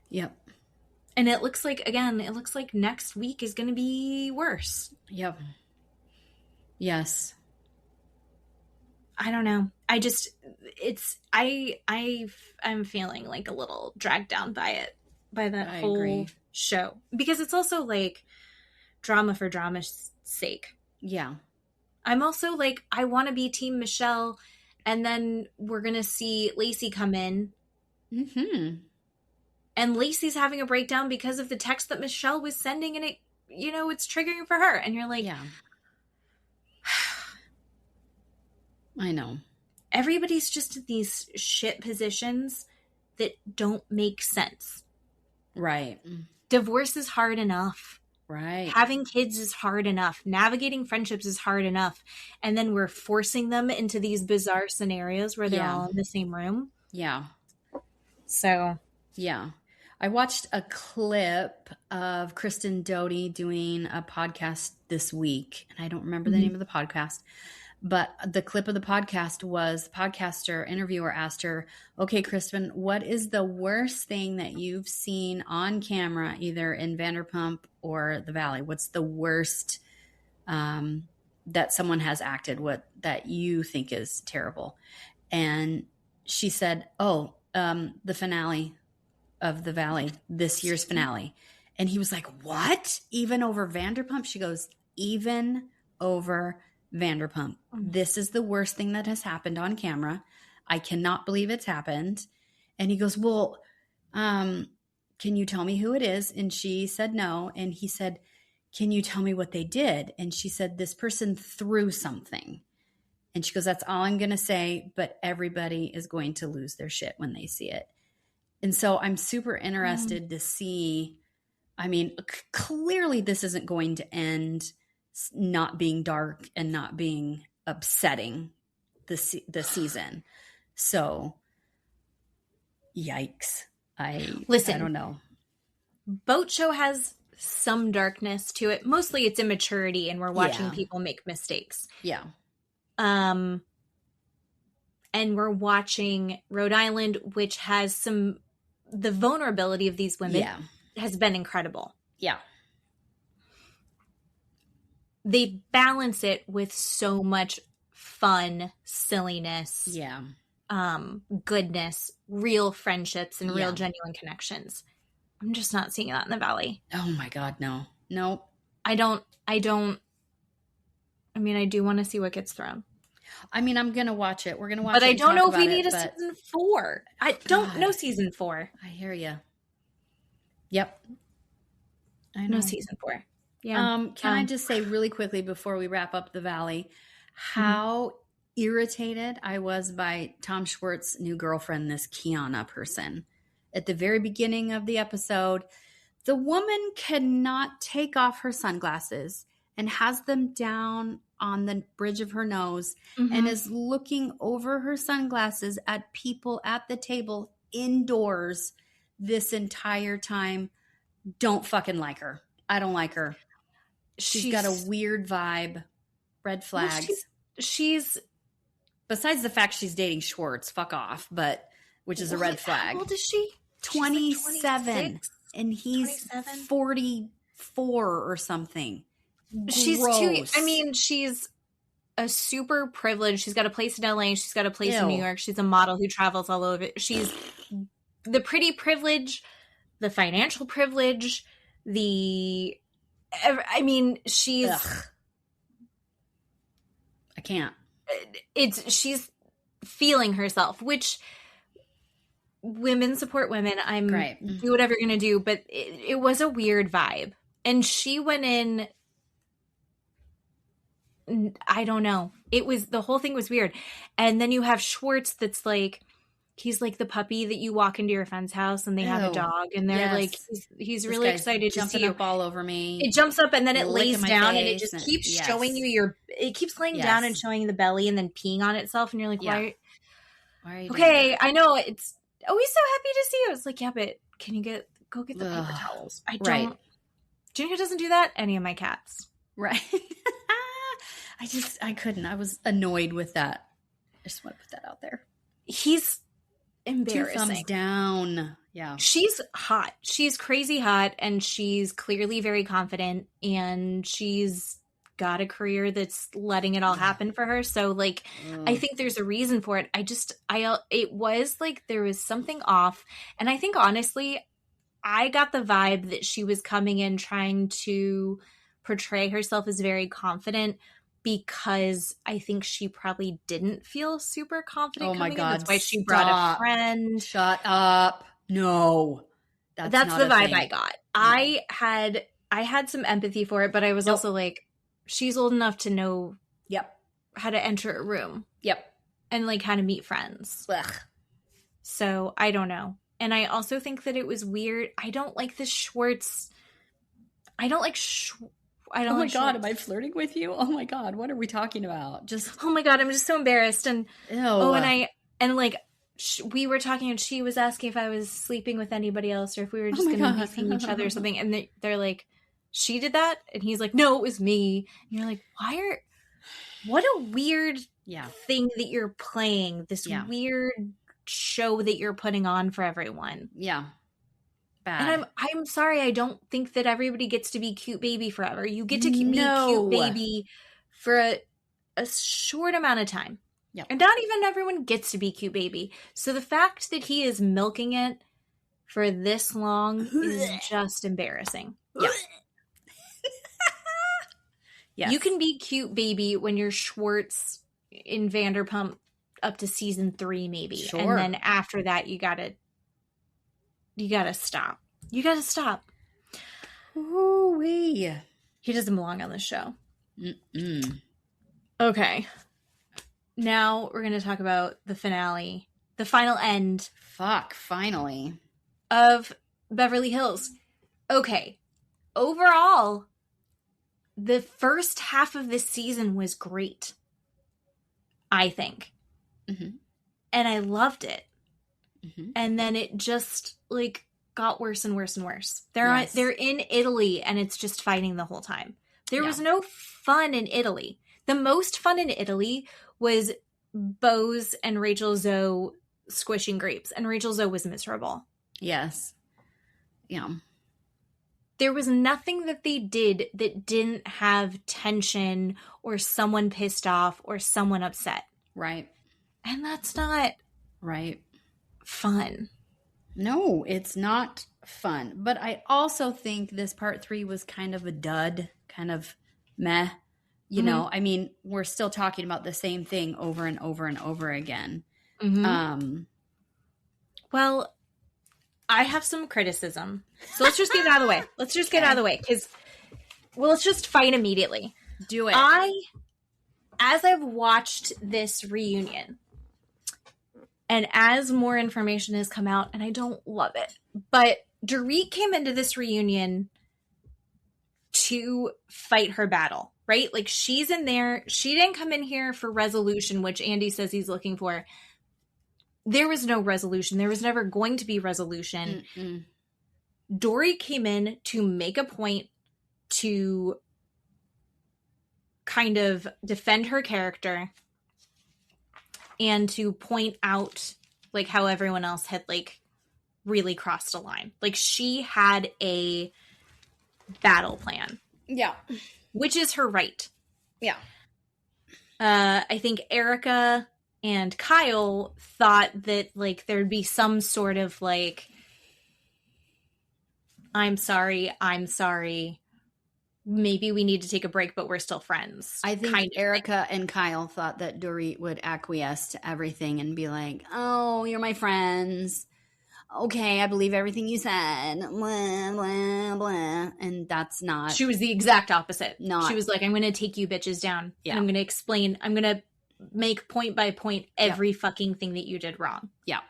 Yep. And it looks like next week is going to be worse. Yep. Yes. I don't know. I'm feeling like a little dragged down by that whole show. Because it's also like drama for drama's sake. Yeah. I'm also like, I want to be Team Michelle, and then we're going to see Lacy come in. Mm-hmm. And Lacy's having a breakdown because of the text that Michelle was sending, and it's triggering for her. And you're like, yeah. I know. Everybody's just in these shit positions that don't make sense. Right. Divorce is hard enough. Right. Having kids is hard enough. Navigating friendships is hard enough. And then we're forcing them into these bizarre scenarios where they're all in the same room. Yeah. So. Yeah. I watched a clip of Kristen Doty doing a podcast this week, and I don't remember the name of the podcast, but the clip of the podcast was the interviewer asked her, okay, Kristen, what is the worst thing that you've seen on camera, either in Vanderpump or the Valley? What's the worst that someone has acted that you think is terrible? And she said, the finale of the Valley, this year's finale. And he was like, what? Even over Vanderpump? She goes, even over Vanderpump. This is the worst thing that has happened on camera. I cannot believe it's happened. And he goes, well, can you tell me who it is? And she said no. And he said, can you tell me what they did? And she said, this person threw something. And she goes, that's all I'm going to say, but everybody is going to lose their shit when they see it. And so I'm super interested to see, I mean, clearly this isn't going to end not being dark and not being upsetting the season. So, yikes. I don't know. Boat Show has some darkness to it. Mostly it's immaturity and we're watching people make mistakes. Yeah. And we're watching Rhode Island, which has the vulnerability of these women has been incredible. Yeah. They balance it with so much fun, silliness, goodness, real friendships, and real genuine connections. I'm just not seeing that in the Valley. Oh my God, no. Nope. I mean, I do want to see what gets thrown. I mean, I'm going to watch it. We're going to watch it. But I don't know if we need a season 4. I don't know season 4. I hear you. Yep. I know. No season 4. Yeah. Can I just say really quickly before we wrap up the Valley, how irritated I was by Tom Schwartz's new girlfriend, this Kiana person. At the very beginning of the episode, the woman cannot take off her sunglasses and has them down on the bridge of her nose and is looking over her sunglasses at people at the table indoors this entire time. Don't fucking like her. I don't like her. She's got a weird vibe. Red flags. Well, she's besides the fact she's dating Schwartz, fuck off, which is a red flag. How old is she? 27. Like and he's 27? 44 or something. She's Gross. she's a super privileged. She's got a place in LA. She's got a place in New York. She's a model who travels all over. She's the pretty privilege, the financial privilege, she's. Ugh. I can't. She's feeling herself, which women support women. Do whatever you're going to do. But it was a weird vibe. And she went in, I don't know. The whole thing was weird. And then you have Schwartz that's like, he's like the puppy that you walk into your friend's house and they have a dog and they're like, he's really excited to see you. Up all over me. It jumps up and then it lays down and it just keeps showing you it keeps laying down and showing the belly and then peeing on itself. And you're like, why are you okay, I know it's, he's so happy to see you. It's like, yeah, but can you go get the paper towels? I don't. Do you know who doesn't do that? Any of my cats. Right. I couldn't. I was annoyed with that. I just want to put that out there. He's embarrassing. 2 thumbs down. Yeah. She's hot. She's crazy hot and she's clearly very confident and she's got a career that's letting it all happen for her. So like, I think there's a reason for it. It was like there was something off. And I think honestly, I got the vibe that she was coming in trying to portray herself as very confident because I think she probably didn't feel super confident. Oh my God. That's why she brought a friend. Shut up. No. That's the vibe I got. Yeah. I had some empathy for it, but I was also like, she's old enough to know how to enter a room. Yep. And like how to meet friends. Ugh. So I don't know. And I also think that it was weird. I don't like the Schwartz. I don't like oh my God, am I flirting with you? Oh my God, what are we talking about? Oh my God, I'm just so embarrassed. And ew. We were talking and she was asking if I was sleeping with anybody else or if we were just going to be seeing each other or something. And they're like, she did that? And he's like, no, it was me. And you're like, what a weird thing that you're playing. This weird show that you're putting on for everyone. Yeah. Bad. And I'm sorry, I don't think that everybody gets to be cute baby forever. You get to be cute baby for a short amount of time. Yeah. And not even everyone gets to be cute baby. So the fact that he is milking it for this long is just embarrassing. Yeah. Yes. You can be cute baby when you're Schwartz in Vanderpump up to season 3 maybe. Sure. And then after that you gotta stop. You gotta stop. Ooh-wee. He doesn't belong on this show. Mm-mm. Okay. Now we're gonna talk about the finale. The final end. Fuck, finally. Of Beverly Hills. Okay. Overall, the first half of this season was great. I think. Mm-hmm. And I loved it. Mm-hmm. And then it just, like, got worse and worse and worse. Yes. They're in Italy, and it's just fighting the whole time. There was no fun in Italy. The most fun in Italy was Bose and Rachel Zoe squishing grapes, and Rachel Zoe was miserable. Yes. Yeah. There was nothing that they did that didn't have tension or someone pissed off or someone upset. Right. And that's not Right. fun. No, it's not fun. But I also think this part 3 was kind of a dud, kind of meh. You know, I mean, we're still talking about the same thing over and over and over again. Mm-hmm. Well, I have some criticism. So let's just get it out of the way. Let's just get it out of the way. Because, well, let's just fight immediately. Do it. As I've watched this reunion, and as more information has come out, and I don't love it, but Dorit came into this reunion to fight her battle, right? Like, she's in there. She didn't come in here for resolution, which Andy says he's looking for. There was no resolution. There was never going to be resolution. Mm-mm. Dorit came in to make a point to kind of defend her character and to point out, like, how everyone else had, like, really crossed a line. Like, she had a battle plan. Yeah. Which is her right. Yeah. I think Erika and Kyle thought that, like, there'd be some sort of, like, I'm sorry. Maybe we need to take a break, but we're still friends. I think Erika and Kyle thought that Dorit would acquiesce to everything and be like, oh, you're my friends. Okay, I believe everything you said. Blah, blah, blah. And that's not. She was the exact opposite. Not. She was like, I'm going to take you bitches down. Yeah. And I'm going to explain. I'm going to make point by point every fucking thing that you did wrong. Yeah.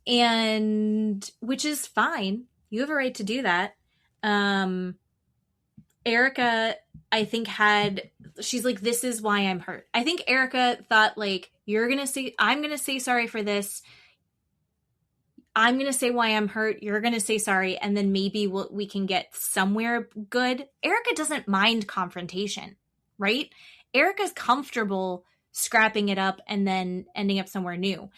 And which is fine. You have a right to do that. Erika, I think, she's like, this is why I'm hurt. I think Erika thought, like, I'm going to say sorry for this. I'm going to say why I'm hurt. You're going to say sorry. And then maybe we can get somewhere good. Erika doesn't mind confrontation, right? Erika's comfortable scrapping it up and then ending up somewhere new.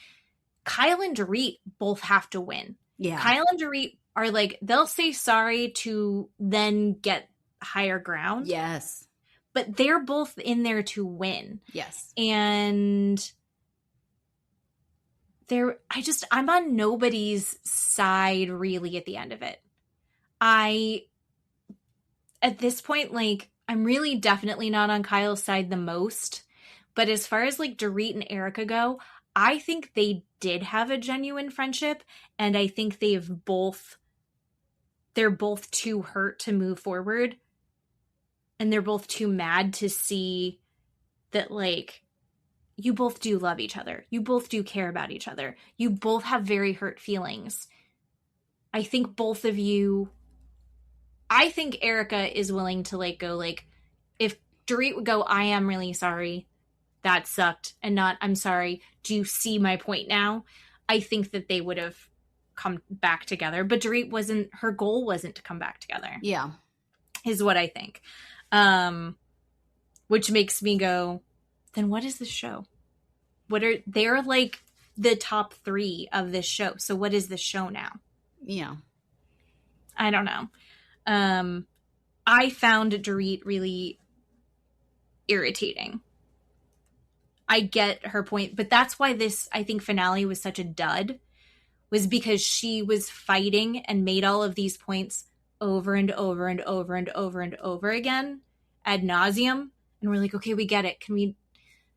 Kyle and Dorit both have to win. Yeah. Kyle and Dorit are like, they'll say sorry to then get higher ground. Yes. But they're both in there to win. Yes. And I'm on nobody's side really at the end of it. At this point, like, I'm really definitely not on Kyle's side the most. But as far as, like, Dorit and Erika go, I think they did have a genuine friendship. And I think they're both too hurt to move forward. And they're both too mad to see that, like, you both do love each other. You both do care about each other. You both have very hurt feelings. I think both of you, I think Erika is willing to, like, go, like, if Dorit would go, I am really sorry, that sucked, and not, I'm sorry, do you see my point now? I think that they would have come back together. But Dorit her goal wasn't to come back together. Yeah. Is what I think. Which makes me go, then what is this show? They're like the top 3 of this show. So what is this show now? Yeah. I don't know. I found Dorit really irritating. I get her point, but that's why this, I think, finale was such a dud, was because she was fighting and made all of these points over and over and over and over and over again. ad nauseum. And we're like, okay, we get it.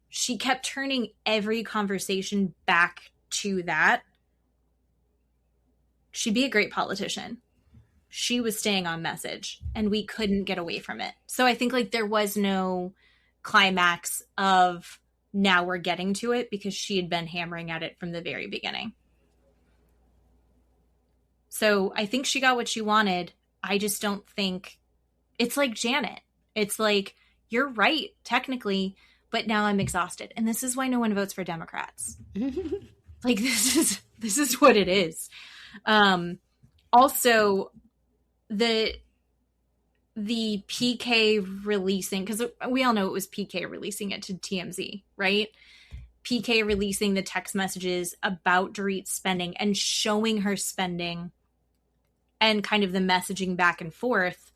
She kept turning every conversation back to that. She'd be a great politician. She was staying on message and we couldn't get away from it. So I think like there was no climax of now we're getting to it because she had been hammering at it from the very beginning. So I think she got what she wanted. I just don't think it's like Janet. It's like, you're right, technically, but now I'm exhausted. And this is why no one votes for Democrats. Like, this is what it is. Also, the PK releasing, because we all know it was PK releasing it to TMZ, right? PK releasing the text messages about Dorit's spending and showing her spending and kind of the messaging back and forth.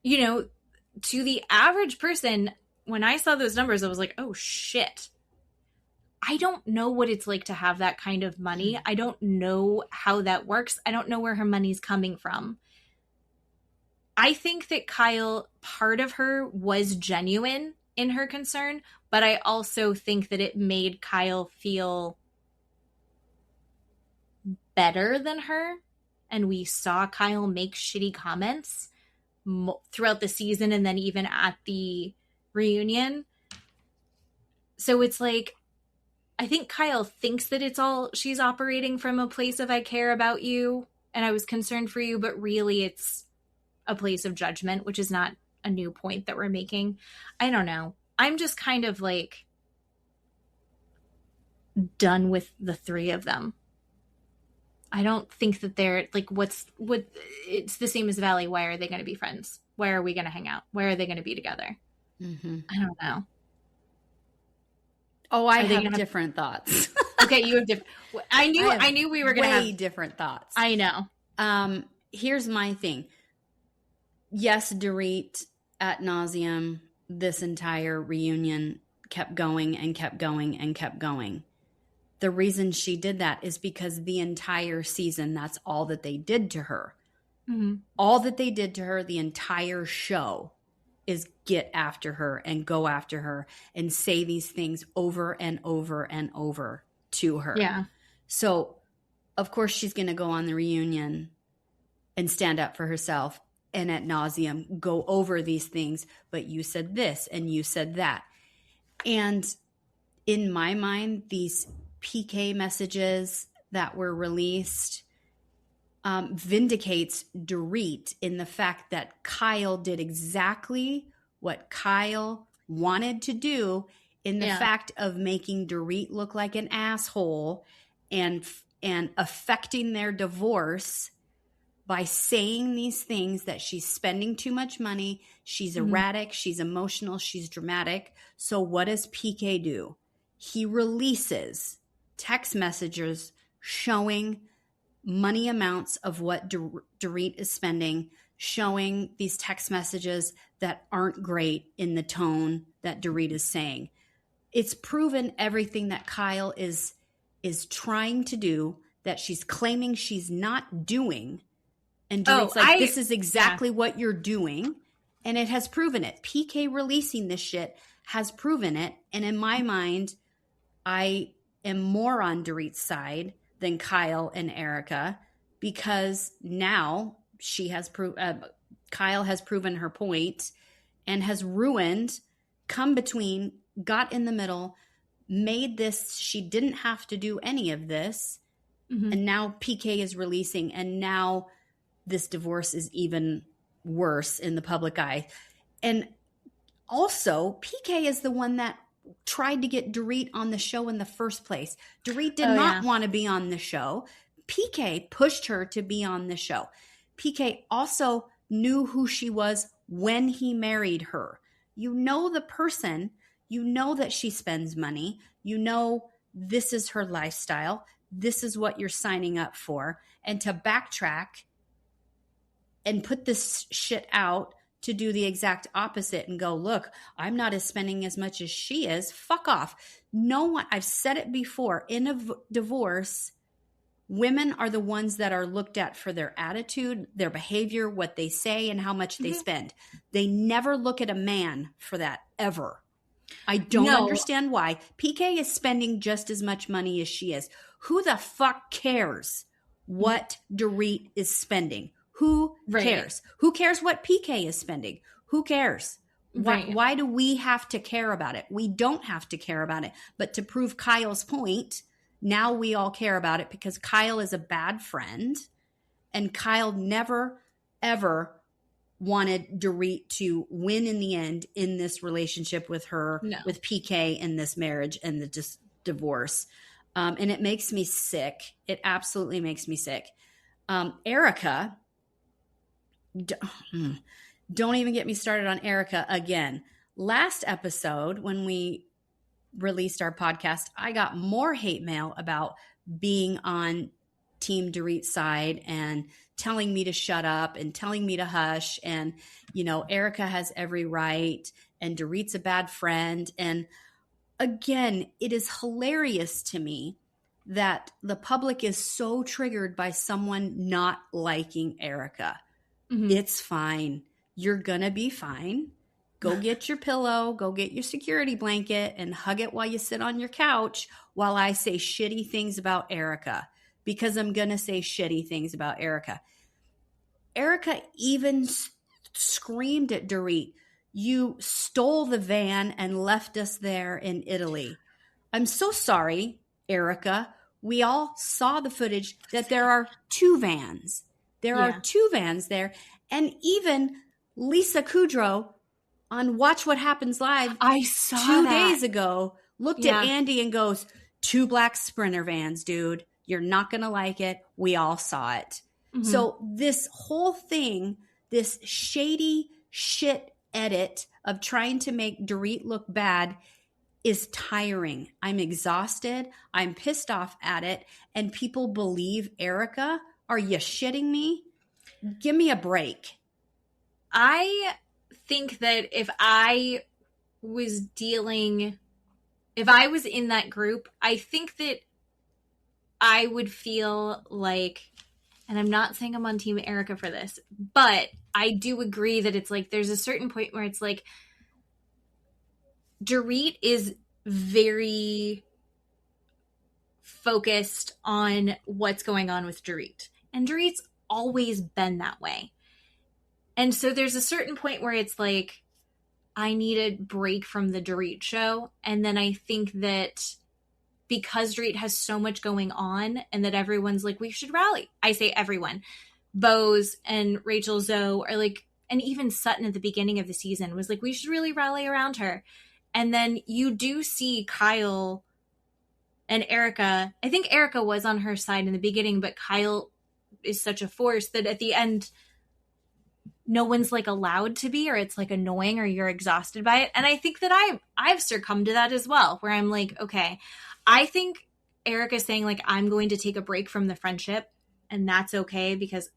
You know, to the average person, when I saw those numbers, I was like, oh shit. I don't know what it's like to have that kind of money. I don't know how that works. I don't know where her money's coming from. I think that Kyle, part of her was genuine in her concern, but I also think that it made Kyle feel better than her. And we saw Kyle make shitty comments throughout the season and then even at the reunion. So it's like, I think Kyle thinks that she's operating from a place of I care about you and I was concerned for you, but really it's a place of judgment, which is not a new point that we're making. I don't know. I'm just kind of like done with the three of them. I don't think that they're like, it's the same as Valley. Why are they going to be friends? Where are we going to hang out? Where are they going to be together? Mm-hmm. I don't know. Oh, I have different thoughts. Okay, you have different. I knew we were going to have way different thoughts. I know. Here's my thing. Yes, Dorit ad nauseum, this entire reunion kept going and kept going and kept going. The reason she did that is because the entire season, that's all that they did to her. Mm-hmm. All that they did to her, the entire show, is get after her and go after her and say these things over and over and over to her. Yeah. So, of course, she's going to go on the reunion and stand up for herself and ad nauseum go over these things. But you said this and you said that. And in my mind, these PK messages that were released vindicates Dorit in the fact that Kyle did exactly what Kyle wanted to do in the fact of making Dorit look like an asshole and affecting their divorce by saying these things that she's spending too much money, she's erratic, she's emotional, she's dramatic. So what does PK do? He releases text messages showing money amounts of what Dorit is spending, showing these text messages that aren't great in the tone that Dorit is saying. It's proven everything that Kyle is trying to do, that she's claiming she's not doing. And Dorit's this is exactly what you're doing. And it has proven it. PK releasing this shit has proven it. And in my mind, I am more on Dorit's side than Kyle and Erika, because now Kyle has proven her point and has ruined, come between, got in the middle, made this, she didn't have to do any of this. Mm-hmm. And now PK is releasing, and now this divorce is even worse in the public eye. And also, PK is the one that tried to get Dorit on the show in the first place. Dorit did not want to be on the show. PK pushed her to be on the show. PK also knew who she was when he married her. You know the person. You know that she spends money. You know this is her lifestyle. This is what you're signing up for. And to backtrack and put this shit out to do the exact opposite and go, look, I'm not spending as much as she is. Fuck off. No one, I've said it before, in a divorce, women are the ones that are looked at for their attitude, their behavior, what they say, and how much they spend. They never look at a man for that, ever. I don't understand why. PK is spending just as much money as she is. Who the fuck cares what Dorit is spending? Who cares? Who cares what PK is spending? Who cares? Why do we have to care about it? We don't have to care about it. But to prove Kyle's point, now we all care about it because Kyle is a bad friend. And Kyle never, ever wanted Dorit to win in the end in this relationship with her, with PK, in this marriage and the divorce. And it makes me sick. It absolutely makes me sick. Erika, don't even get me started on Erika again. Last episode, when we released our podcast, I got more hate mail about being on Team Dorit's side and telling me to shut up and telling me to hush. And, Erika has every right and Dorit's a bad friend. And again, it is hilarious to me that the public is so triggered by someone not liking Erika. It's fine. You're going to be fine. Go get your pillow, go get your security blanket and hug it while you sit on your couch while I say shitty things about Erika, because I'm going to say shitty things about Erika. Erika even screamed at Dorit, "You stole the van and left us there in Italy." I'm so sorry, Erika. We all saw the footage that there are 2 vans. There are 2 vans there. And even Lisa Kudrow on Watch What Happens Live I saw 2 days ago looked at Andy and goes, 2 black Sprinter vans, dude. You're not going to like it. We all saw it. So this whole thing, this shady shit edit of trying to make Dorit look bad is tiring. I'm exhausted. I'm pissed off at it. And people believe Erika. Are you shitting me? Give me a break. I think that if I was in that group, I think that I would feel like, and I'm not saying I'm on Team Erika for this, but I do agree that it's like there's a certain point where it's like Dorit is very focused on what's going on with Dorit. And Dorit's always been that way. And so there's a certain point where it's like, I need a break from the Dorit show. And then I think that because Dorit has so much going on and that everyone's like, we should rally. I say everyone. Bose and Rachel Zoe are like, and even Sutton at the beginning of the season was like, we should really rally around her. And then you do see Kyle and Erika. I think Erika was on her side in the beginning, but Kyle is such a force that at the end, no one's like allowed to be, or it's like annoying, or you're exhausted by it. And I think that I've succumbed to that as well, where I'm like, okay, I think Erika's saying like, I'm going to take a break from the friendship, and that's okay because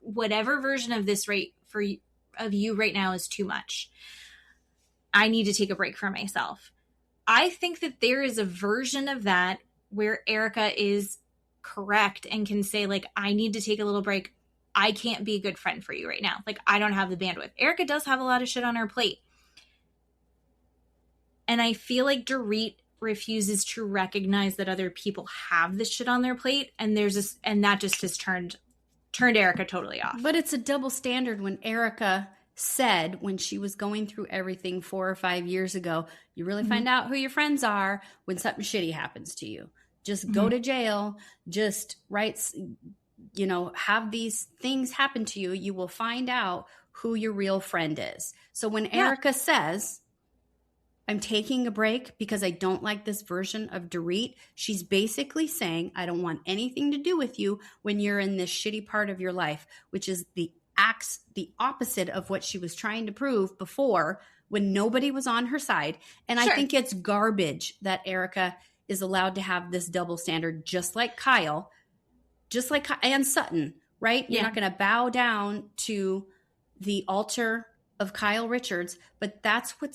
whatever version of this of you right now is too much. I need to take a break for myself. I think that there is a version of that where Erika is correct and can say like, I need to take a little break. I can't be a good friend for you right now. Like, I don't have the bandwidth. Erika does have a lot of shit on her plate. And I feel like Dorit refuses to recognize that other people have this shit on their plate. And and that just has turned Erika totally off. But it's a double standard when Erika said, when she was going through everything 4 or 5 years ago, you really find out who your friends are when something shitty happens to you. Just go to jail. Just have these things happen to you. You will find out who your real friend is. So when Erika says, I'm taking a break because I don't like this version of Dorit, she's basically saying, I don't want anything to do with you when you're in this shitty part of your life, which is the opposite of what she was trying to prove before when nobody was on her side. And I think it's garbage that Erika is allowed to have this double standard, just like Kyle, and Sutton, right? You're not going to bow down to the altar of Kyle Richards, but that's what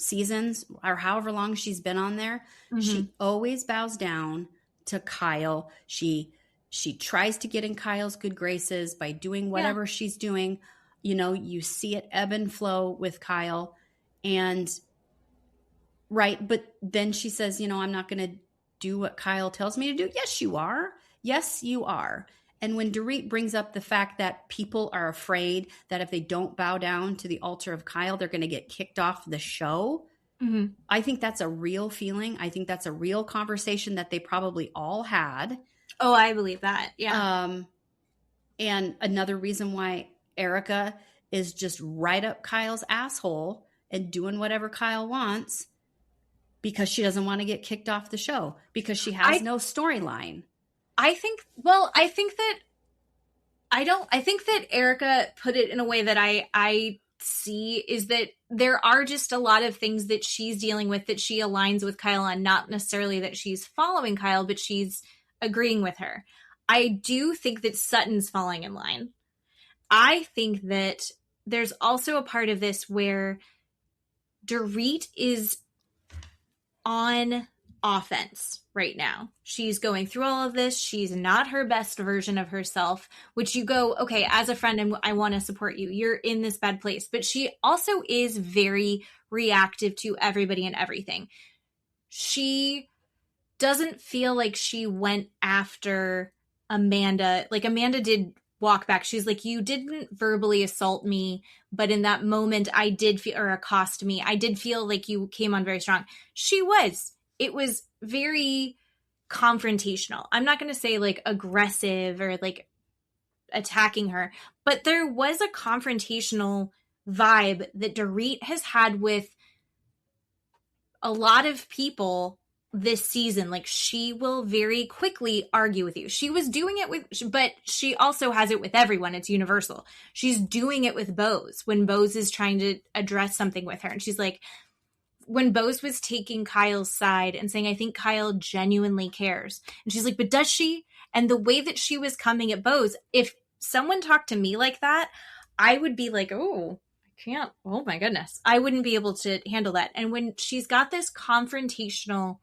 seasons or however long she's been on there, she always bows down to Kyle. She tries to get in Kyle's good graces by doing whatever she's doing. You know, you see it ebb and flow with Kyle. And right. But then she says, you know, I'm not going to do what Kyle tells me to do. Yes, you are. Yes, you are. And when Dorit brings up the fact that people are afraid that if they don't bow down to the altar of Kyle, they're going to get kicked off the show. I think that's a real feeling. I think that's a real conversation that they probably all had. Oh, I believe that. Yeah. And another reason why Erika is just right up Kyle's asshole and doing whatever Kyle wants, because she doesn't want to get kicked off the show, because she has no storyline. I think that Erika put it in a way that I see is that there are just a lot of things that she's dealing with that she aligns with Kyle on, not necessarily that she's following Kyle, but she's agreeing with her. I do think that Sutton's falling in line. I think that there's also a part of this where Dorit is on offense right now. She's going through all of this. She's not her best version of herself, which you go, okay, as a friend, I want to support you. You're in this bad place. But she also is very reactive to everybody and everything. She doesn't feel like she went after Amanda. Like, Amanda did walk back. She's like, you didn't verbally assault me, but in that moment I did feel, or accost me, I did feel like you came on very strong. It was very confrontational. I'm not going to say like aggressive or like attacking her, but there was a confrontational vibe that Dorit has had with a lot of people this season. Like, she will very quickly argue with you. She was doing it but she also has it with everyone. It's universal. She's doing it with Bose when Bose is trying to address something with her. And she's like, when Bose was taking Kyle's side and saying, I think Kyle genuinely cares. And she's like, but does she? And the way that she was coming at Bose, if someone talked to me like that, I would be like, oh, I can't. Oh my goodness. I wouldn't be able to handle that. And when she's got this confrontational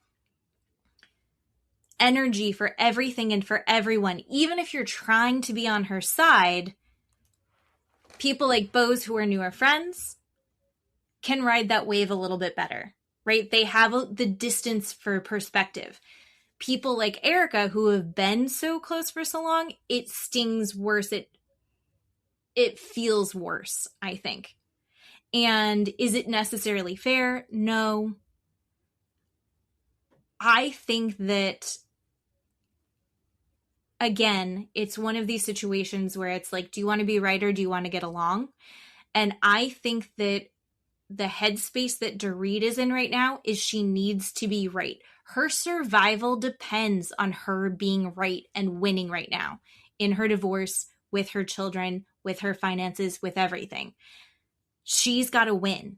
energy for everything and for everyone, even if you're trying to be on her side, people like Bose, who are newer friends, can ride that wave a little bit better, right? They have the distance for perspective. People like Erika, who have been so close for so long, it stings worse. It feels worse, I think. And is it necessarily fair? No. I think that, again, it's one of these situations where it's like, do you want to be right or do you want to get along? And I think that the headspace that Dorit is in right now is she needs to be right. Her survival depends on her being right and winning right now in her divorce, with her children, with her finances, with everything. She's got to win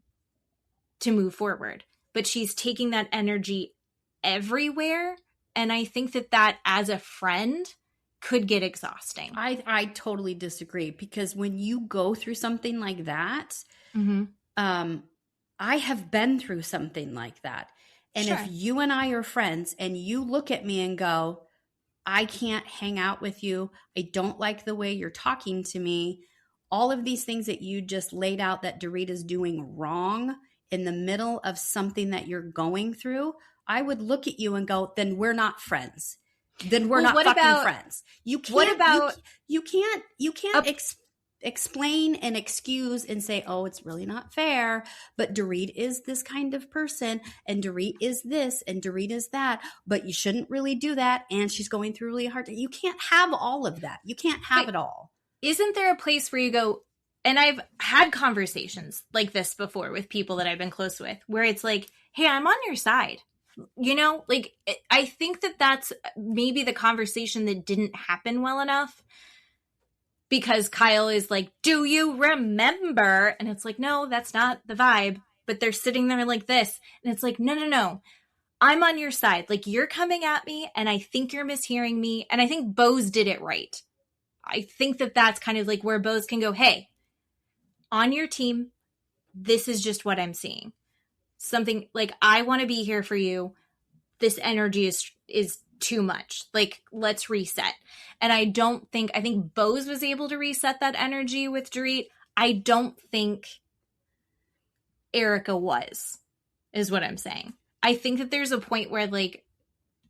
to move forward, but she's taking that energy everywhere. And I think that as a friend could get exhausting. I totally disagree, because when you go through something like that, I have been through something like that. And Sure. if you and I are friends and you look at me and go, I can't hang out with you, I don't like the way you're talking to me, all of these things that you just laid out that Dorit is doing wrong in the middle of something that you're going through, I would look at you and go, then we're not friends. Then we're not fucking friends. You can't, you can't explain and excuse and say, oh, it's really not fair, but Dorit is this kind of person, and Dorit is this, and Dorit is that, but you shouldn't really do that, and she's going through really hard. You can't have all of that. You can't have it all. Isn't there a place where you go, and I've had conversations like this before with people that I've been close with, where it's like, hey, I'm on your side. You know, like, I think that's maybe the conversation that didn't happen well enough, because Kyle is like, do you remember? And it's like, no, that's not the vibe. But they're sitting there like this. And it's like, no. I'm on your side. Like, you're coming at me and I think you're mishearing me. And I think Bose did it right. I think that's kind of like where Bose can go, hey, on your team, this is just what I'm seeing. something like, I want to be here for you. This energy is too much. Like, let's reset. And I think Bose was able to reset that energy with Dorit. I don't think Erika is what I'm saying. I think that there's a point where, like,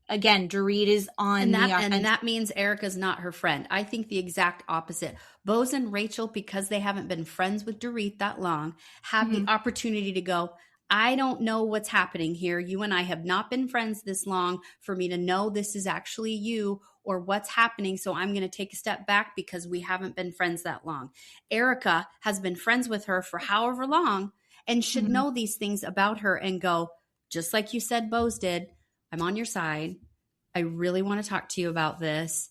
again, Dorit is on and that means Erika's not her friend. I think the exact opposite. Bose and Rachel, because they haven't been friends with Dorit that long, have the opportunity to go, I don't know what's happening here. You and I have not been friends this long for me to know this is actually you or what's happening. So I'm going to take a step back because we haven't been friends that long. Erika has been friends with her for however long and should know these things about her and go, just like you said, Bose did, I'm on your side. I really want to talk to you about this.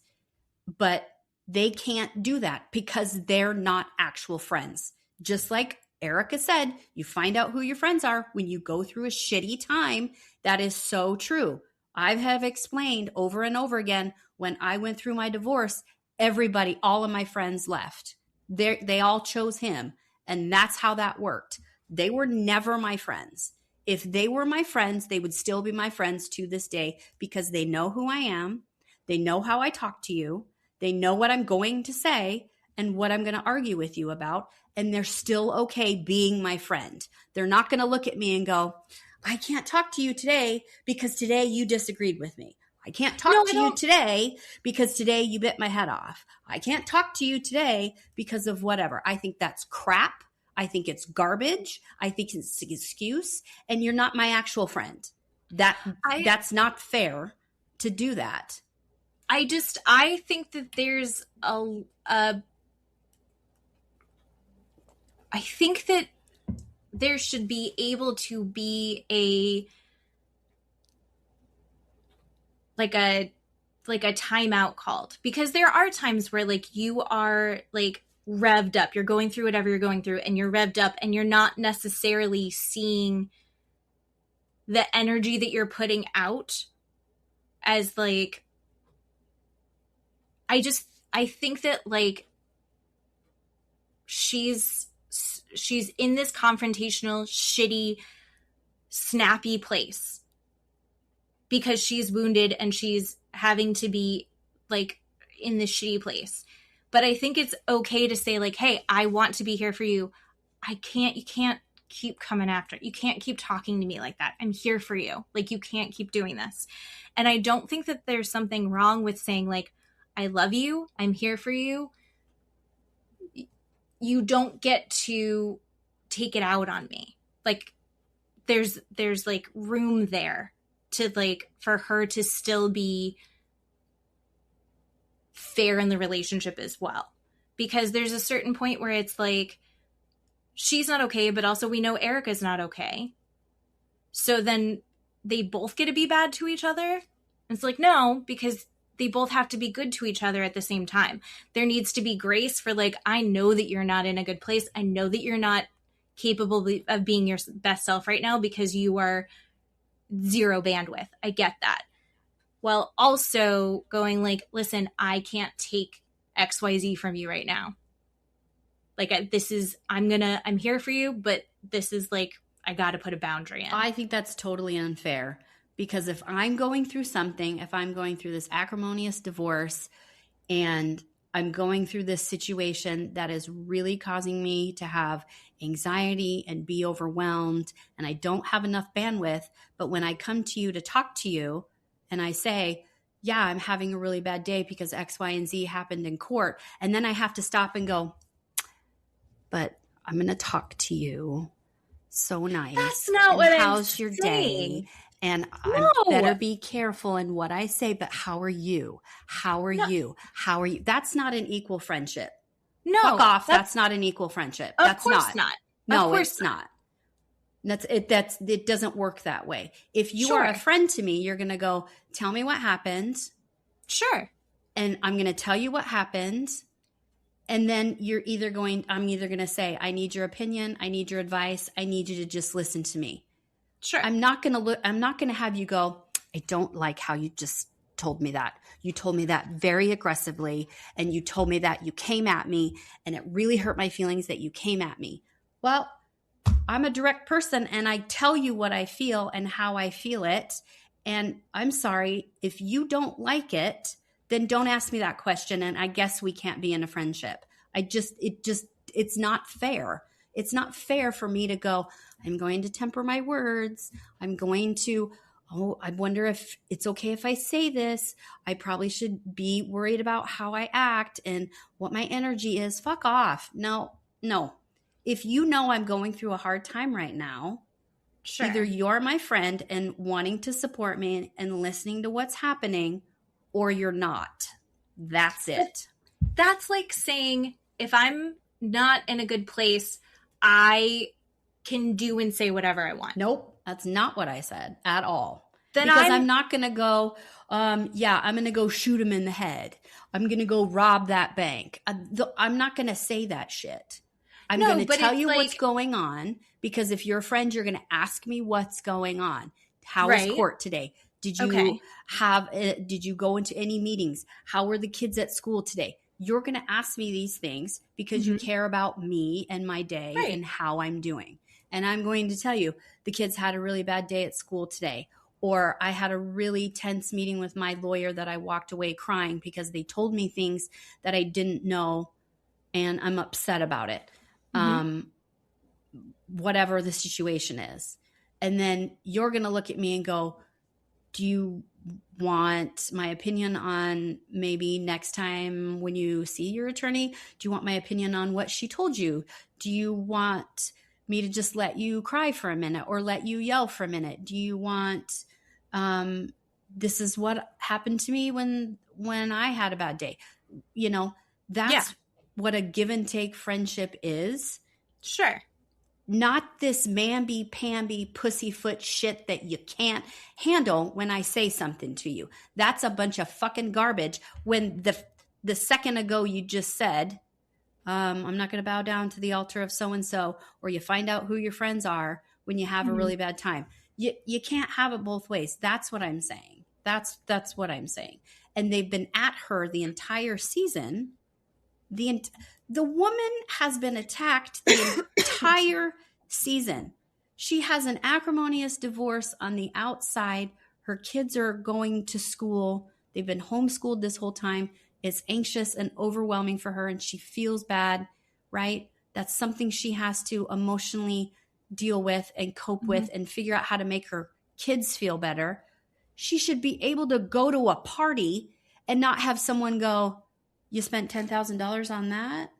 But they can't do that because they're not actual friends. Just like Erika said, you find out who your friends are when you go through a shitty time. That is so true. I have explained over and over again, when I went through my divorce, everybody, all of my friends left. They all chose him. And that's how that worked. They were never my friends. If they were my friends, they would still be my friends to this day because they know who I am. They know how I talk to you. They know what I'm going to say and what I'm going to argue with you about. And they're still okay being my friend. They're not going to look at me and go, I can't talk to you today because today you disagreed with me. I can't talk to you today because today you bit my head off. I can't talk to you today because of whatever. I think that's crap. I think it's garbage. I think it's an excuse. And you're not my actual friend. That's not fair to do that. I think that there's I think that there should be able to be a timeout called, because there are times where, like, you are, like, revved up, you're going through whatever you're going through and you're revved up and you're not necessarily seeing the energy that you're putting out as, like, I think that, like, she's in this confrontational, shitty, snappy place because she's wounded and she's having to be, like, in this shitty place. But I think it's okay to say, like, hey, I want to be here for you. You can't keep coming after. You can't keep talking to me like that. I'm here for you. Like, you can't keep doing this. And I don't think that there's something wrong with saying, like, I love you. I'm here for you. You don't get to take it out on me. Like, there's like room there to, like, for her to still be fair in the relationship as well. Because there's a certain point where it's like, she's not okay, but also we know Erika's not okay. So then they both get to be bad to each other. And it's like, no, because they both have to be good to each other at the same time. There needs to be grace for, like, I know that you're not in a good place. I know that you're not capable of being your best self right now because you are zero bandwidth. I get that. While also going, like, listen, I can't take XYZ from you right now. Like, I'm here for you, but this is, like, I got to put a boundary in. I think that's totally unfair. Because if I'm going through something, if I'm going through this acrimonious divorce and I'm going through this situation that is really causing me to have anxiety and be overwhelmed and I don't have enough bandwidth, but when I come to you to talk to you and I say, yeah, I'm having a really bad day because X, Y, and Z happened in court, and then I have to stop and go, but I'm going to talk to you. So nice. That's not what I'm saying. How's your day? And I better be careful in what I say, but how are you? How are you? How are you? That's not an equal friendship. No. Fuck off. That's not an equal friendship. That's not. No, it's not. It doesn't work that way. If you are a friend to me, you're going to go, tell me what happened. Sure. And I'm going to tell you what happened. And then I'm either going to say, I need your opinion. I need your advice. I need you to just listen to me. Sure. I'm not going to have you go, I don't like how you just told me that. You told me that very aggressively, and you told me that you came at me, and it really hurt my feelings that you came at me. Well, I'm a direct person and I tell you what I feel and how I feel it. And I'm sorry, if you don't like it, then don't ask me that question. And I guess we can't be in a friendship. It's not fair. It's not fair for me to go, I'm going to temper my words. I'm going to, I wonder if it's okay if I say this. I probably should be worried about how I act and what my energy is. Fuck off. No. If you know I'm going through a hard time right now, sure. Either you're my friend and wanting to support me and listening to what's happening, or you're not. That's it. That's like saying, if I'm not in a good place, I can do and say whatever I want. Nope. That's not what I said at all. Then because I'm not going to go, I'm going to go shoot him in the head. I'm going to go rob that bank. I'm not going to say that shit. I'm going to tell you what's going on, because if you're a friend, you're going to ask me what's going on. How was court today? Did you go into any meetings? How were the kids at school today? You're going to ask me these things because you care about me and my day and how I'm doing. And I'm going to tell you, the kids had a really bad day at school today. Or I had a really tense meeting with my lawyer that I walked away crying because they told me things that I didn't know, and I'm upset about it. Whatever the situation is. And then you're going to look at me and go, do you want my opinion on maybe next time when you see your attorney? Do you want my opinion on what she told you? Do you want me to just let you cry for a minute or let you yell for a minute? Do you want, this is what happened to me when I had a bad day? You know, that's what a give and take friendship is. Sure. Not this mamby-pamby pussyfoot shit that you can't handle when I say something to you. That's a bunch of fucking garbage when the second ago you just said, I'm not going to bow down to the altar of so-and-so, or you find out who your friends are when you have a really bad time. You can't have it both ways. That's what I'm saying. That's what I'm saying. And they've been at her the entire season. The woman has been attacked the entire season. She has an acrimonious divorce on the outside. Her kids are going to school. They've been homeschooled this whole time. It's anxious and overwhelming for her, and she feels bad, right? That's something she has to emotionally deal with and cope with and figure out how to make her kids feel better. She should be able to go to a party and not have someone go, you spent $10,000 on that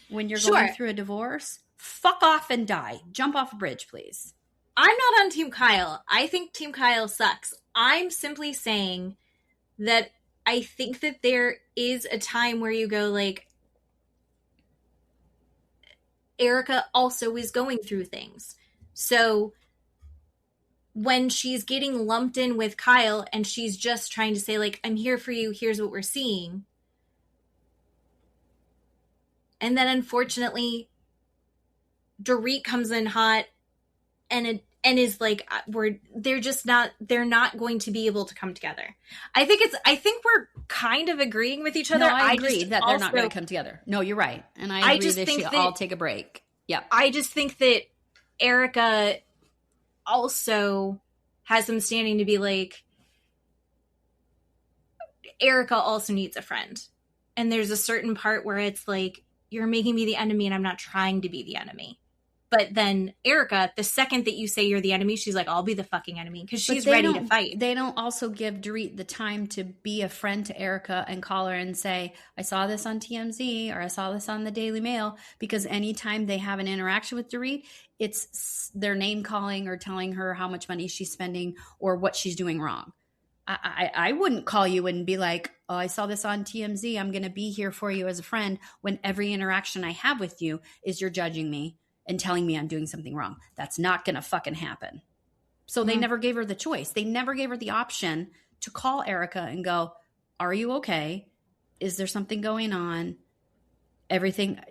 when you're going through a divorce? Fuck off and die. Jump off a bridge, please. I'm not on Team Kyle. I think Team Kyle sucks. I'm simply saying that I think that there is a time where you go like, Erika also is going through things. So when she's getting lumped in with Kyle and she's just trying to say like, I'm here for you, here's what we're seeing. And then unfortunately, Dorit comes in hot and is like, they're not going to be able to come together. I think we're kind of agreeing with each other. No, I agree that they're not going to come together. No, you're right. And I agree they should all take a break. Yeah. I just think that Erika also has some standing to be like, Erika also needs a friend. And there's a certain part where it's like, you're making me the enemy and I'm not trying to be the enemy. But then Erika, the second that you say you're the enemy, she's like, I'll be the fucking enemy, because she's ready to fight. They don't also give Dorit the time to be a friend to Erika and call her and say, I saw this on TMZ or I saw this on the Daily Mail, because anytime they have an interaction with Dorit, it's their name calling or telling her how much money she's spending or what she's doing wrong. I wouldn't call you and be like, oh, I saw this on TMZ. I'm going to be here for you as a friend, when every interaction I have with you is you're judging me and telling me I'm doing something wrong. That's not going to fucking happen. So they never gave her the choice. They never gave her the option to call Erika and go, are you okay? Is there something going on? Everything,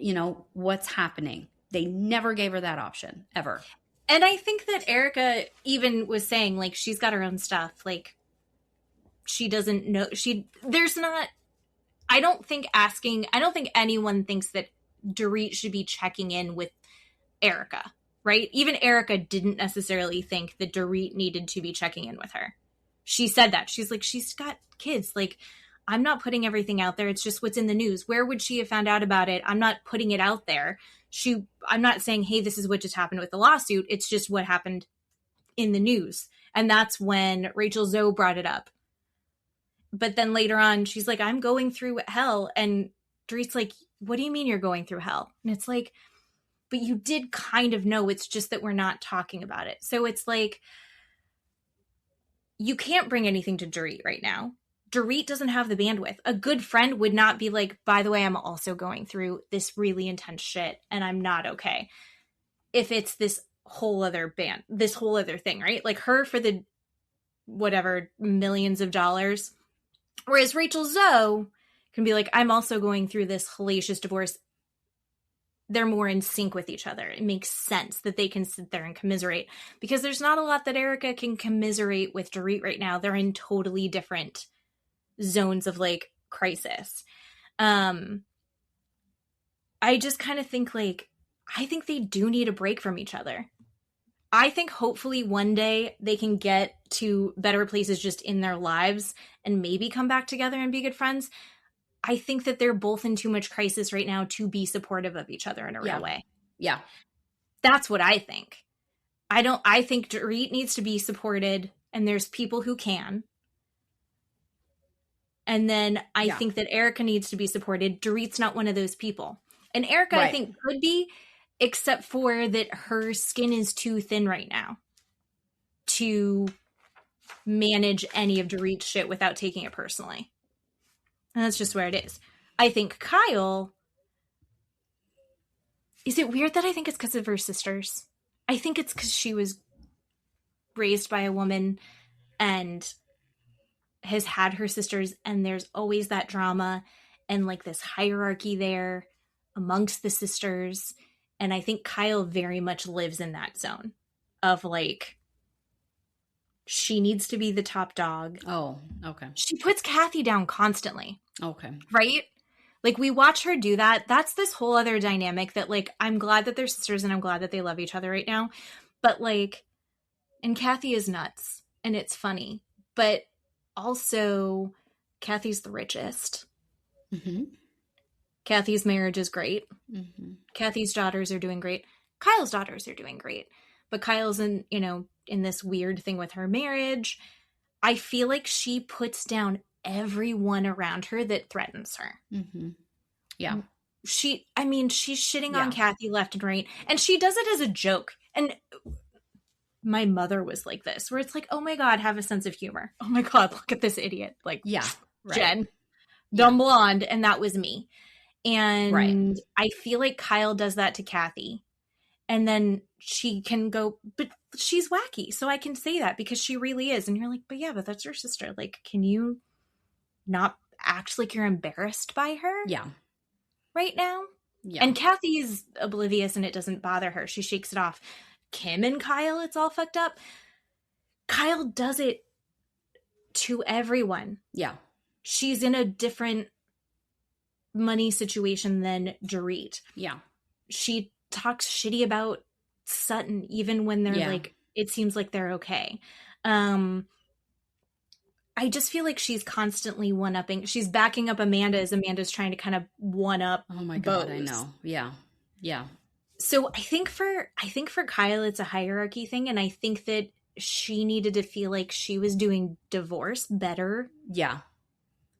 what's happening? They never gave her that option, ever. And I think that Erika even was saying, like, she's got her own stuff. Like, she doesn't know. I don't think anyone thinks that Dorit should be checking in with Erika. right? Even Erika didn't necessarily think that Dorit needed to be checking in with her. She said that. She's like, she's got kids. Like, I'm not putting everything out there. It's just what's in the news. Where would she have found out about it? I'm not putting it out there. I'm not saying, hey, this is what just happened with the lawsuit. It's just what happened in the news. And that's when Rachel Zoe brought it up. But then later on, she's like, I'm going through hell. And Dorit's like, what do you mean you're going through hell? And it's like, but you did kind of know. It's just that we're not talking about it. So it's like, you can't bring anything to Dorit right now. Dorit doesn't have the bandwidth. A good friend would not be like, by the way, I'm also going through this really intense shit and I'm not okay. If it's this whole other thing, right? Like her for the whatever millions of dollars. Whereas Rachel Zoe can be like, I'm also going through this hellacious divorce. They're more in sync with each other. It makes sense that they can sit there and commiserate because there's not a lot that Erika can commiserate with Dorit right now. They're in totally different zones of like crisis. I just kind of think like, I think they do need a break from each other. I think hopefully one day they can get to better places just in their lives and maybe come back together and be good friends. I think that they're both in too much crisis right now to be supportive of each other in a real way. Yeah. That's what I think. I think Dorit needs to be supported and there's people who can. And then I think that Erika needs to be supported. Dorit's not one of those people. And Erika, I think, could be, except for that her skin is too thin right now to manage any of Dorit's shit without taking it personally. And that's just where it is. I think Kyle, is it weird that I think it's because of her sisters? I think it's because she was raised by a woman and has had her sisters, and there's always that drama and like this hierarchy there amongst the sisters. And I think Kyle very much lives in that zone of like, she needs to be the top dog. Oh, okay. She puts Kathy down constantly. Okay. Right? Like we watch her do that. That's this whole other dynamic that like, I'm glad that they're sisters and I'm glad that they love each other right now. But like, and Kathy is nuts and it's funny, but also Kathy's the richest. Mm-hmm. Kathy's marriage is great. Mm-hmm. Kathy's daughters are doing great. Kyle's daughters are doing great. But Kyle's in this weird thing with her marriage. I feel like she puts down everyone around her that threatens her. Mm-hmm. Yeah. She's shitting on Kathy left and right. And she does it as a joke. And my mother was like this, where it's like, oh my God, have a sense of humor. Oh my God, look at this idiot. Like, Jen, dumb blonde. And that was me. And I feel like Kyle does that to Kathy. And then she can go, but she's wacky. So I can say that because she really is. And you're like, but that's your sister. Like, can you not act like you're embarrassed by her? Yeah. Right now? Yeah. And Kathy's oblivious and it doesn't bother her. She shakes it off. Kim and Kyle, it's all fucked up. Kyle does it to everyone. Yeah. She's in a different money situation than Dorit. Yeah. She talks shitty about Sutton even when they're like, it seems like they're okay. I just feel like she's constantly one-upping. She's backing up Amanda as Amanda's trying to kind of one-up. Oh my God, Bose. I know. Yeah. Yeah. So I think for Kyle, it's a hierarchy thing. And I think that she needed to feel like she was doing divorce better. Yeah.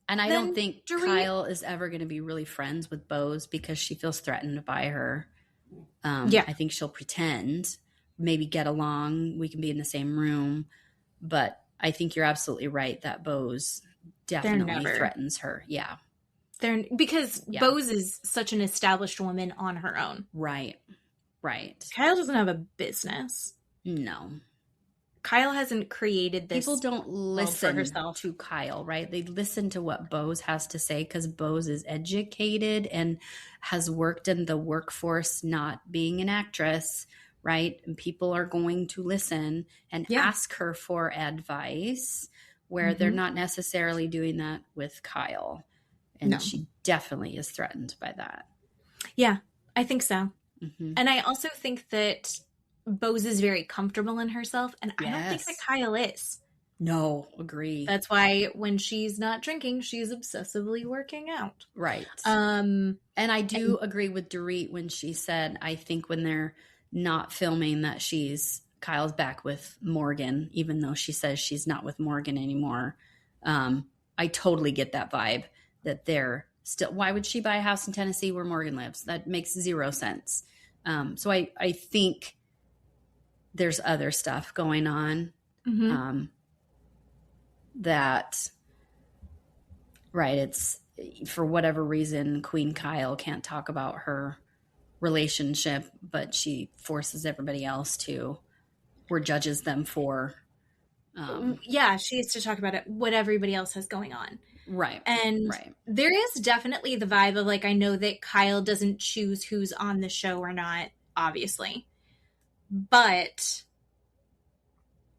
And I don't think Kyle is ever going to be really friends with Bose because she feels threatened by her. I think she'll pretend, maybe get along. We can be in the same room. But I think you're absolutely right that Bose definitely threatens her. Yeah. Because Bose is such an established woman on her own. Right. Right. Kyle doesn't have a business. No. Kyle hasn't created this. People don't listen to Kyle, right? They listen to what Bose has to say because Bose is educated and has worked in the workforce, not being an actress, right? And people are going to listen and ask her for advice where they're not necessarily doing that with Kyle. And she definitely is threatened by that. Yeah, I think so. Mm-hmm. And I also think that Bose is very comfortable in herself, and I don't think that Kyle is. No, agree. That's why when she's not drinking, she's obsessively working out. Right. And I do agree with Dorit when she said, I think when they're not filming that Kyle's back with Morgan, even though she says she's not with Morgan anymore. I totally get that vibe that they're still, why would she buy a house in Tennessee where Morgan lives? That makes zero sense. So I think there's other stuff going on. That, right, it's for whatever reason, Queen Kyle can't talk about her relationship, but she forces everybody else to, or judges them for. Yeah, she has to talk about it, what everybody else has going on. Right. And there is definitely the vibe of like, I know that Kyle doesn't choose who's on the show or not, obviously. But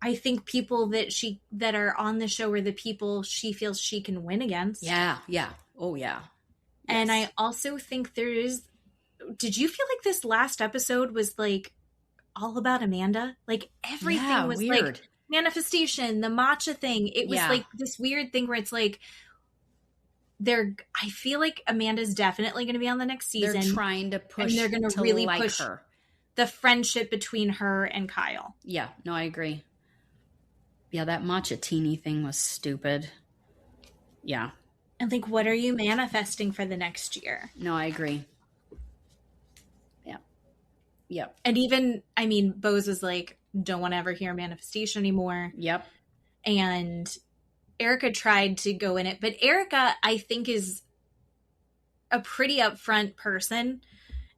I think people that are on the show are the people she feels she can win against. Yeah. Yeah. Oh, yeah. And I also think did you feel like this last episode was like all about Amanda? Like everything was weird. Like manifestation, the matcha thing. It was like this weird thing where it's like, I feel like Amanda's definitely going to be on the next season. They're trying to push, and they're going to really like push her. The friendship between her and Kyle. Yeah, no, I agree. Yeah, that matcha teeny thing was stupid. Yeah. And like, what are you manifesting for the next year? No, I agree. Yeah. Yep. And even, I mean, Bose is like, don't want to ever hear manifestation anymore. Yep. And Erika tried to go in it, but Erika, I think, is a pretty upfront person.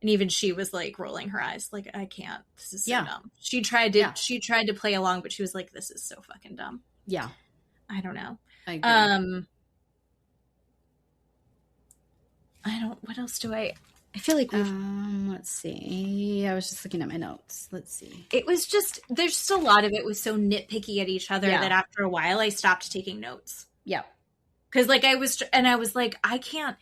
And even she was like rolling her eyes, like, I can't. This is so dumb. She tried to play along, but she was like, this is so fucking dumb. Yeah. I don't know. I agree. What else do I feel like let's see. I was just looking at my notes. Let's see. It was just, there's just a lot of it was so nitpicky at each other that after a while I stopped taking notes. Yeah. Cause like I was like, I can't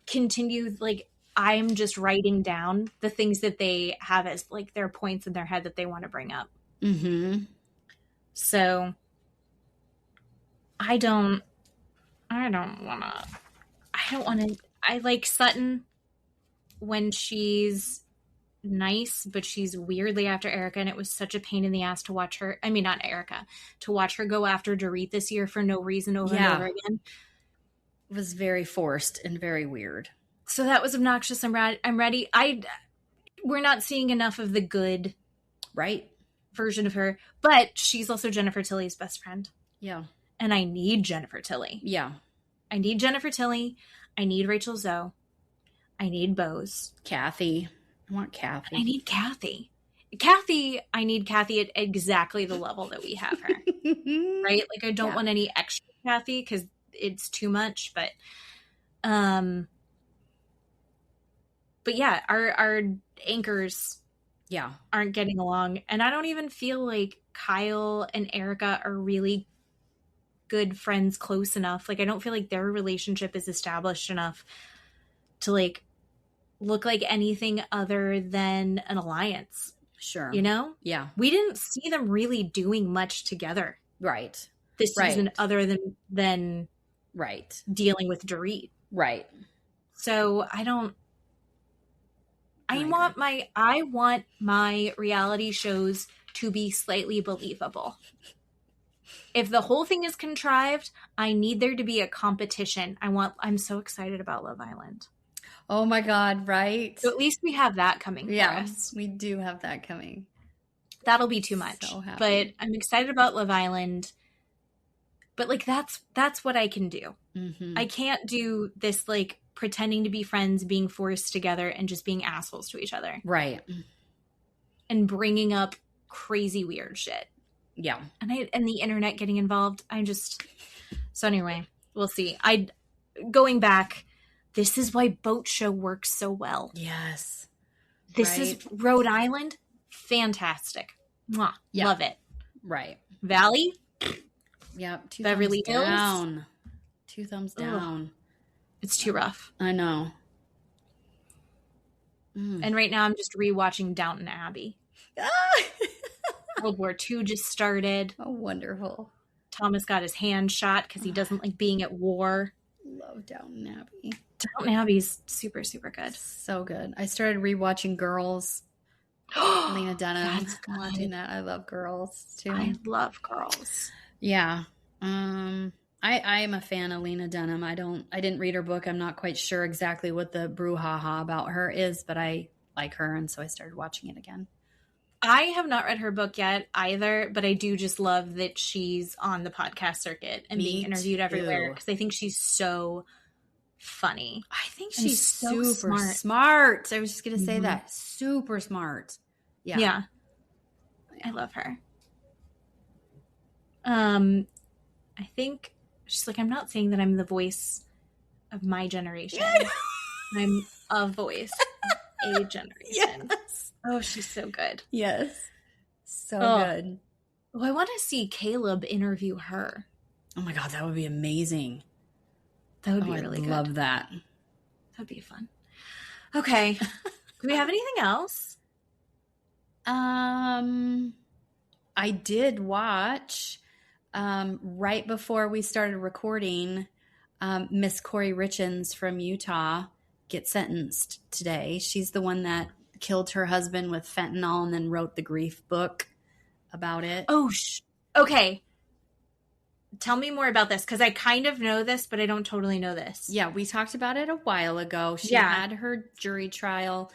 continue. Like, I'm just writing down the things that they have as like their points in their head that they want to bring up. Mm-hmm. So I don't want to, I like Sutton when she's nice, but she's weirdly after Erika, and it was such a pain in the ass to watch her. I mean, not Erika, to watch her go after Dorit this year for no reason over and over again. It was very forced and very weird. So that was obnoxious. I'm ready. We're not seeing enough of the good version of her, but she's also Jennifer Tilly's best friend. Yeah. And I need Jennifer Tilly. Yeah. I need Jennifer Tilly. I need Rachel Zoe. I need Bose. Kathy. I want Kathy. I need Kathy. I need Kathy at exactly the level that we have her. Right? Like, I don't want any extra Kathy because it's too much, but yeah, our anchors aren't getting along. And I don't even feel like Kyle and Erika are really good friends close enough. Like, I don't feel like their relationship is established enough to like look like anything other than an alliance. Sure. You know? Yeah. We didn't see them really doing much together. Right. This season other than dealing with Dorit. Right. So I want my reality shows to be slightly believable. If the whole thing is contrived, I need there to be a competition. I'm so excited about Love Island. Oh my God, right? So at least we have that coming for us. We do have that coming. That'll be too much. So happy. But I'm excited about Love Island. But like that's what I can do. Mm-hmm. I can't do this like pretending to be friends, being forced together, and just being assholes to each other. Right. And bringing up crazy weird shit. Yeah. And the internet getting involved. So anyway, we'll see. Going back, this is why Boat Show works so well. Yes. This is Rhode Island. Fantastic. Mwah. Yeah. Love it. Right. Valley. Yep. Beverly Hills. Down. 2 thumbs down. It's too rough. I know. And right now I'm just rewatching Downton Abbey. World War II just started. Oh, wonderful. Thomas got his hand shot because he doesn't like being at war. Love Downton Abbey. Downton Abbey's super, super good. So good. I started rewatching Girls. Lena Dunham. That's good. Watching that. I love Girls too. I love Girls. Yeah. I am a fan of Lena Dunham. I didn't read her book. I'm not quite sure exactly what the brouhaha about her is, but I like her, and so I started watching it again. I have not read her book yet either, but I do just love that she's on the podcast circuit and being interviewed everywhere because I think she's so funny. I think she's so super smart. I was just going to say that. Super smart. Yeah. I love her. I think she's like, I'm not saying that I'm the voice of my generation. I'm a voice of a generation. Yes. Oh, she's so good. Yes. So good. Oh, I want to see Caleb interview her. Oh my God, that would be amazing. That would be really good. I love that. That would be fun. Okay. Do we have anything else? I did watch right before we started recording, Miss Corey Richens from Utah get sentenced today. She's the one that killed her husband with fentanyl and then wrote the grief book about it. Oh, okay. Tell me more about this because I kind of know this, but I don't totally know this. Yeah, we talked about it a while ago. She had her jury trial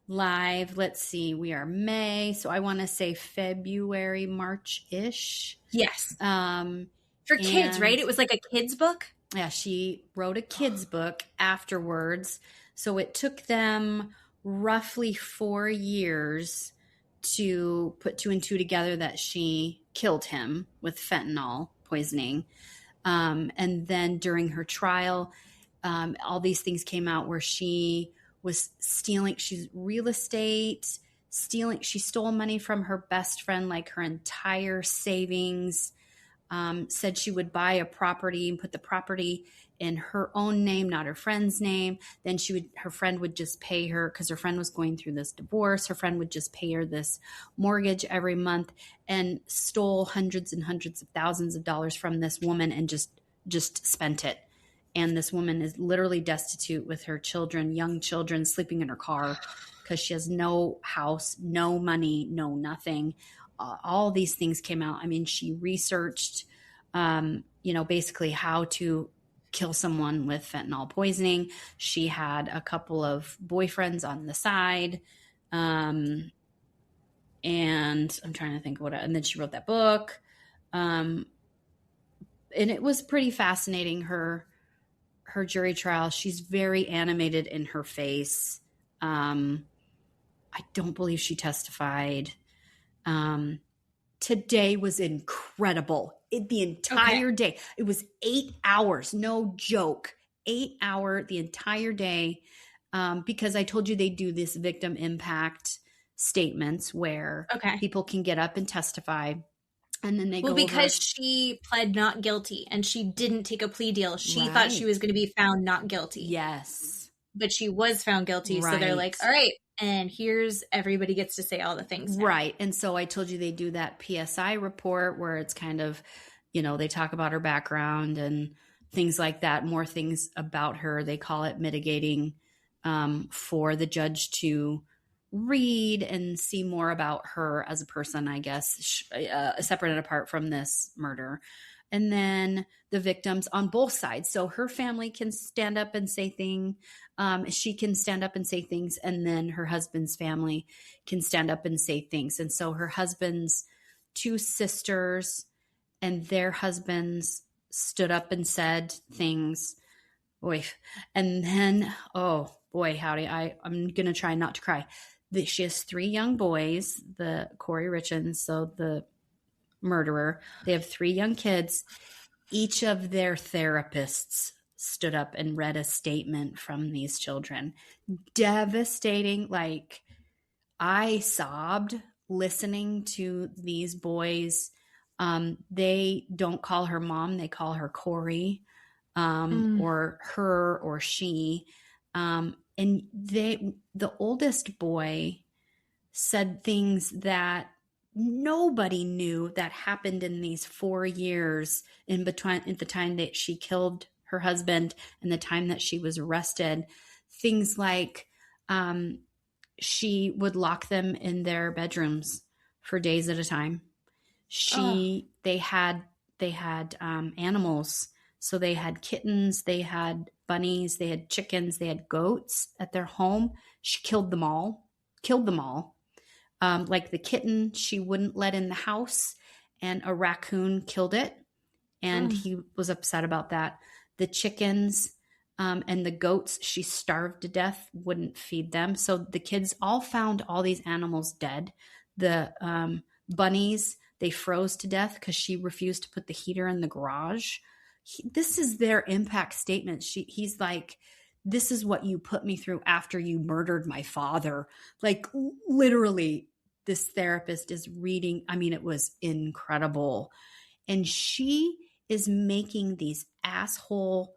live. Let's see, we are May, so I want to say February, March-ish. Yes. For kids, right? It was like a kid's book? Yeah, she wrote a kid's book afterwards. So it took them roughly 4 years to put 2 and 2 together that she killed him with fentanyl poisoning. And then during her trial, all these things came out where she was stealing. She's real estate, stealing. She stole money from her best friend, like her entire savings. Said she would buy a property and put the property in her own name, not her friend's name. Then her friend would just pay her because her friend was going through this divorce. Her friend would just pay her this mortgage every month and stole hundreds and hundreds of thousands of dollars from this woman and just spent it. And this woman is literally destitute with her children, young children, sleeping in her car because she has no house, no money, no nothing. All these things came out. I mean, she researched, basically how to kill someone with fentanyl poisoning. She had a couple of boyfriends on the side. And I'm trying to think and then she wrote that book. And it was pretty fascinating, her jury trial. She's very animated in her face. I don't believe she testified. Today was incredible. The entire day. It was 8 hours. No joke. 8 hour, the entire day. Because I told you they do this victim impact statements where people can get up and testify. And then they go because she pled not guilty and she didn't take a plea deal. She thought she was going to be found not guilty. Yes. But she was found guilty. Right. So they're like, all right. And here's everybody gets to say all the things now. Right. And so I told you they do that PSI report where it's kind of, they talk about her background and things like that, more things about her. They call it mitigating for the judge to read and see more about her as a person, I guess, separate and apart from this murder. And then the victims on both sides. So her family can stand up and say things. She can stand up and say things. And then her husband's family can stand up and say things. And so her husband's 2 sisters and their husbands stood up and said things. Boy. And then, oh boy, howdy. I'm going to try not to cry. She has 3 young boys, the Corey Richens, so the murderer. They have 3 young kids. Each of their therapists stood up and read a statement from these children. Devastating. Like, I sobbed listening to these boys. They don't call her mom. They call her Corey, or her or she. And the oldest boy said things that nobody knew that happened in these 4 years in between, at the time that she killed her husband and the time that she was arrested. Things like she would lock them in their bedrooms for days at a time. They had animals. So they had kittens, they had bunnies, they had chickens, they had goats at their home. She killed them all. Like the kitten, she wouldn't let in the house, and a raccoon killed it. And he was upset about that. The chickens and the goats, she starved to death, wouldn't feed them. So the kids all found all these animals dead. The bunnies, they froze to death because she refused to put the heater in the garage. This is their impact statement. He's like, this is what you put me through after you murdered my father. Like, literally, this therapist is reading. I mean, it was incredible. And she is making these asshole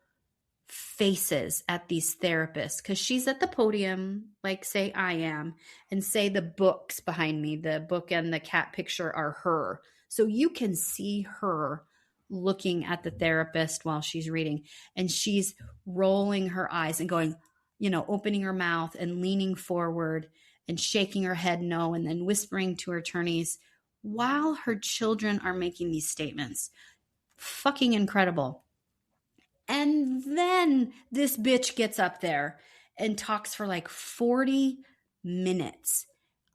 faces at these therapists because she's at the podium, like say I am, and say the books behind me, the book and the cat picture are her. So you can see her looking at the therapist while she's reading, and she's rolling her eyes and going, opening her mouth and leaning forward and shaking her head no, and then whispering to her attorneys while her children are making these statements. Fucking incredible. And then this bitch gets up there and talks for like 40 minutes.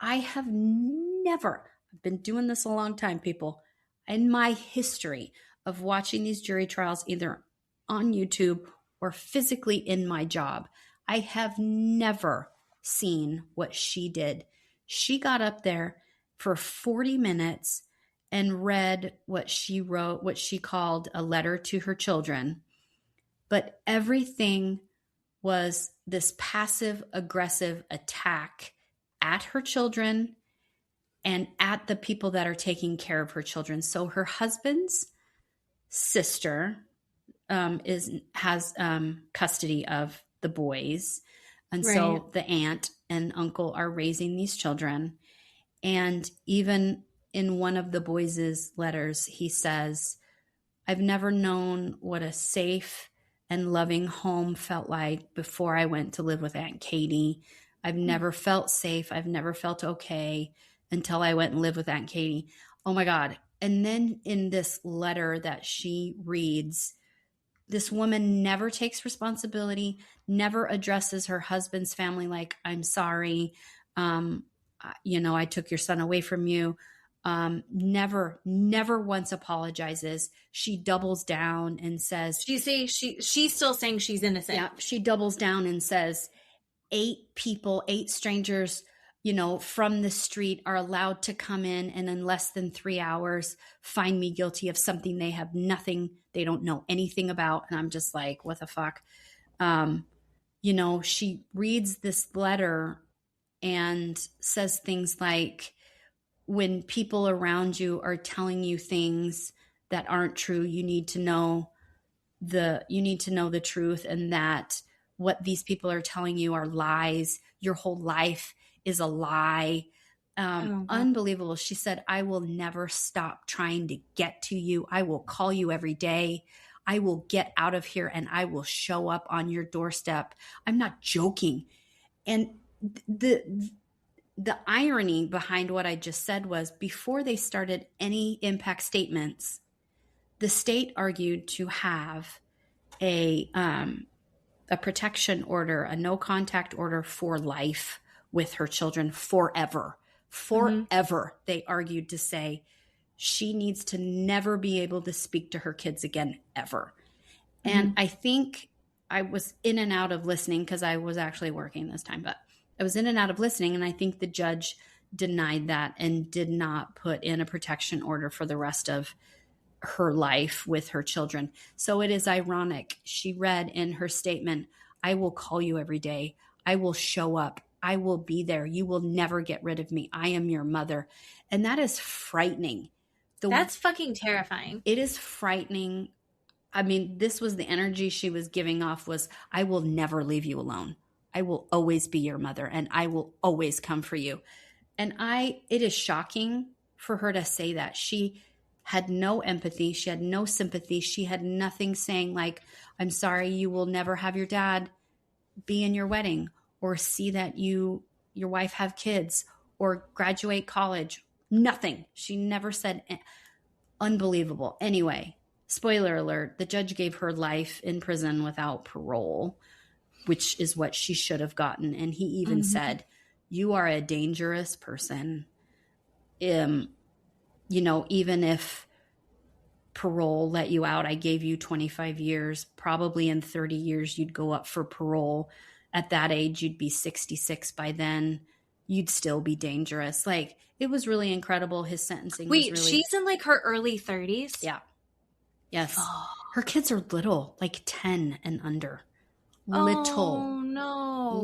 I've been doing this a long time, people, in my history of watching these jury trials, either on YouTube or physically in my job, I have never seen what she did. She got up there for 40 minutes and read what she wrote, what she called a letter to her children. But everything was this passive aggressive attack at her children and at the people that are taking care of her children. So her husband's sister has custody of the boys. And so the aunt and uncle are raising these children. And even in one of the boys' letters, he says, I've never known what a safe and loving home felt like before I went to live with Aunt Katie. I've never felt safe. I've never felt okay until I went and lived with Aunt Katie. Oh my God. And then in this letter that she reads, this woman never takes responsibility, never addresses her husband's family like, I'm sorry. I took your son away from you. Never once apologizes. She doubles down and says, she's still saying she's innocent. Yeah. She doubles down and says, 8 strangers, from the street are allowed to come in and in less than 3 hours find me guilty of something they don't know anything about. And I'm just like, what the fuck? She reads this letter and says things like, when people around you are telling you things that aren't true, you need to know the truth, and that what these people are telling you are lies. Your whole life is a lie. Unbelievable. She said, I will never stop trying to get to you. I will call you every day. I will get out of here and I will show up on your doorstep. I'm not joking. And the irony behind what I just said was, before they started any impact statements, the state argued to have a protection order, a no contact order for life with her children forever. Forever. They argued to say she needs to never be able to speak to her kids again, ever. And I think I was in and out of listening because I was actually working this time, but I was in and out of listening, and I think the judge denied that and did not put in a protection order for the rest of her life with her children. So it is ironic. She read in her statement, I will call you every day. I will show up. I will be there. You will never get rid of me. I am your mother. And that is frightening. That's fucking terrifying. It is frightening. I mean, this was the energy she was giving off was, I will never leave you alone. I will always be your mother and I will always come for you. And it is shocking for her to say that. She had no empathy. She had no sympathy. She had nothing saying like, I'm sorry, you will never have your dad be in your wedding or see that your wife have kids or graduate college. Nothing. She never said. Unbelievable. Anyway, spoiler alert, the judge gave her life in prison without parole, which is what she should have gotten. And he even said, you are a dangerous person. Even if parole let you out, I gave you 25 years, probably in 30 years, you'd go up for parole. At that age, you'd be 66 by then. You'd still be dangerous. Like, it was really incredible. His sentencing was really... she's in like her early 30s? Yeah. Yes. Oh. Her kids are little, like 10 and under. Little. Oh, no.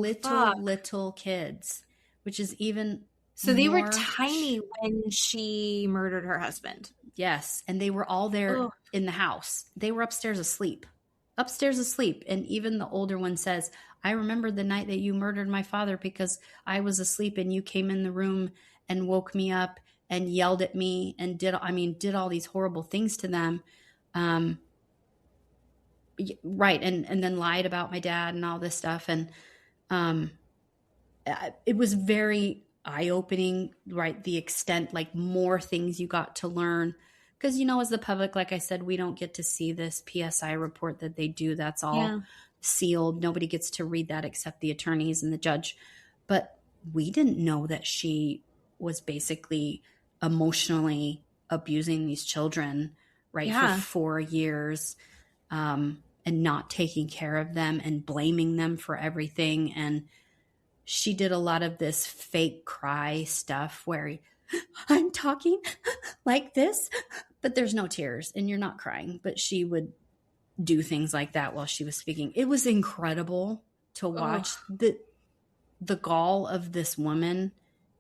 Little kids, which is even... So they were tiny when she murdered her husband. Yes. And they were all there in the house. They were upstairs asleep. And even the older one says, I remember the night that you murdered my father because I was asleep and you came in the room and woke me up and yelled at me and did all these horrible things to them. Right. And then lied about my dad and all this stuff. And it was very eye-opening, right? The extent, like more things you got to learn. Because, as the public, like I said, we don't get to see this PSI report that they do. That's all sealed. Nobody gets to read that except the attorneys and the judge. But we didn't know that she was basically emotionally abusing these children, right, for 4 years, and not taking care of them and blaming them for everything. And she did a lot of this fake cry stuff where I'm talking like this, but there's no tears and you're not crying. But she would do things like that while she was speaking. It was incredible to watch. The gall of this woman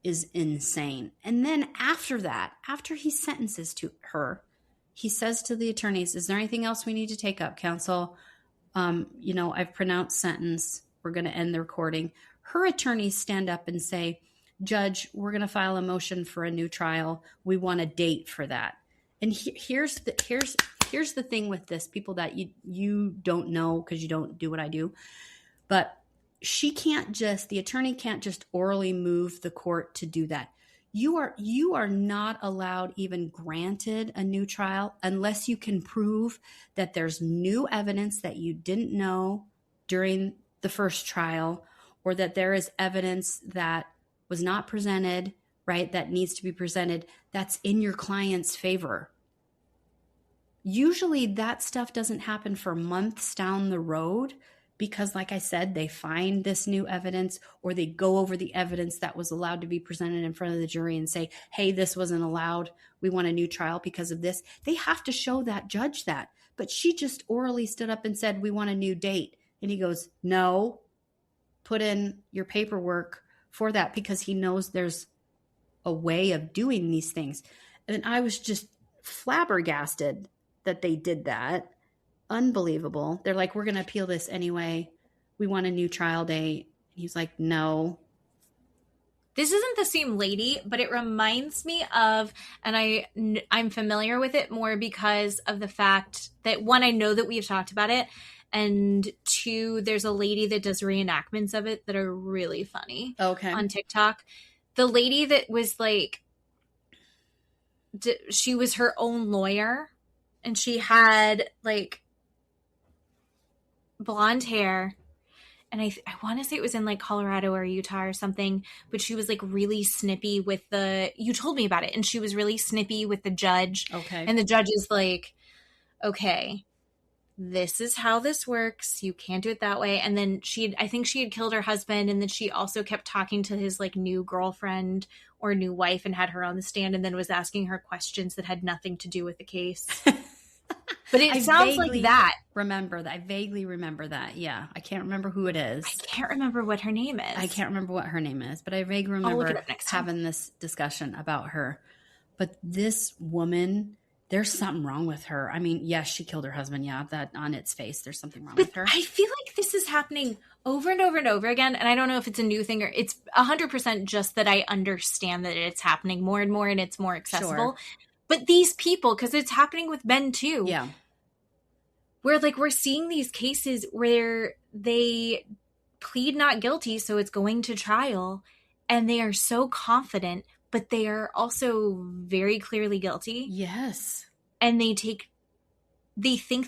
is insane. And then after that, after he sentences to her, he says to the attorneys, is there anything else we need to take up, counsel? I've pronounced sentence. We're going to end the recording. Her attorneys stand up and say, Judge, we're going to file a motion for a new trial. We want a date for that. And here's the thing with this, people that you don't know because you don't do what I do, but the attorney can't just orally move the court to do that. You are not allowed, even granted a new trial, unless you can prove that there's new evidence that you didn't know during the first trial, or that there is evidence that was not presented, right, that needs to be presented, that's in your client's favor. Usually that stuff doesn't happen for months down the road because, like I said, they find this new evidence or they go over the evidence that was allowed to be presented in front of the jury and say, hey, this wasn't allowed. We want a new trial because of this. They have to show that judge that. But she just orally stood up and said, we want a new date. And he goes, no, put in your paperwork for that, because he knows there's a way of doing these things. And I was just flabbergasted that they did that. Unbelievable. They're like, we're going to appeal this anyway. We want a new trial date. He's like, no. This isn't the same lady, but it reminds me of, and I'm familiar with it more because of the fact that, one, I know that we've talked about it, and two, there's a lady that does reenactments of it that are really funny on TikTok. The lady that was like, she was her own lawyer, and she had like blonde hair. And I want to say it was in like Colorado or Utah or something, but she was like really snippy with you told me about it. And she was really snippy with the judge. Okay. And the judge is like, okay, this is how this works. You can't do it that way. And then I think she had killed her husband. And then she also kept talking to his like new girlfriend or new wife and had her on the stand and then was asking her questions that had nothing to do with the case. But it sounds like that. I vaguely remember that. Yeah. I can't remember who it is. I can't remember what her name is. I can't remember what her name is, but I vaguely remember having this discussion about her. But this woman there's something wrong with her. I mean, yes, she killed her husband. Yeah, that on its face, there's something wrong with her. I feel like this is happening over and over and over again. And I don't know if it's a new thing or it's 100% just that I understand that it's happening more and more and it's more accessible. Sure. But these people, because it's happening with men too. Yeah. Where like we're seeing these cases where they plead not guilty, so it's going to trial, and they are so confident, but they are also very clearly guilty. Yes. And they think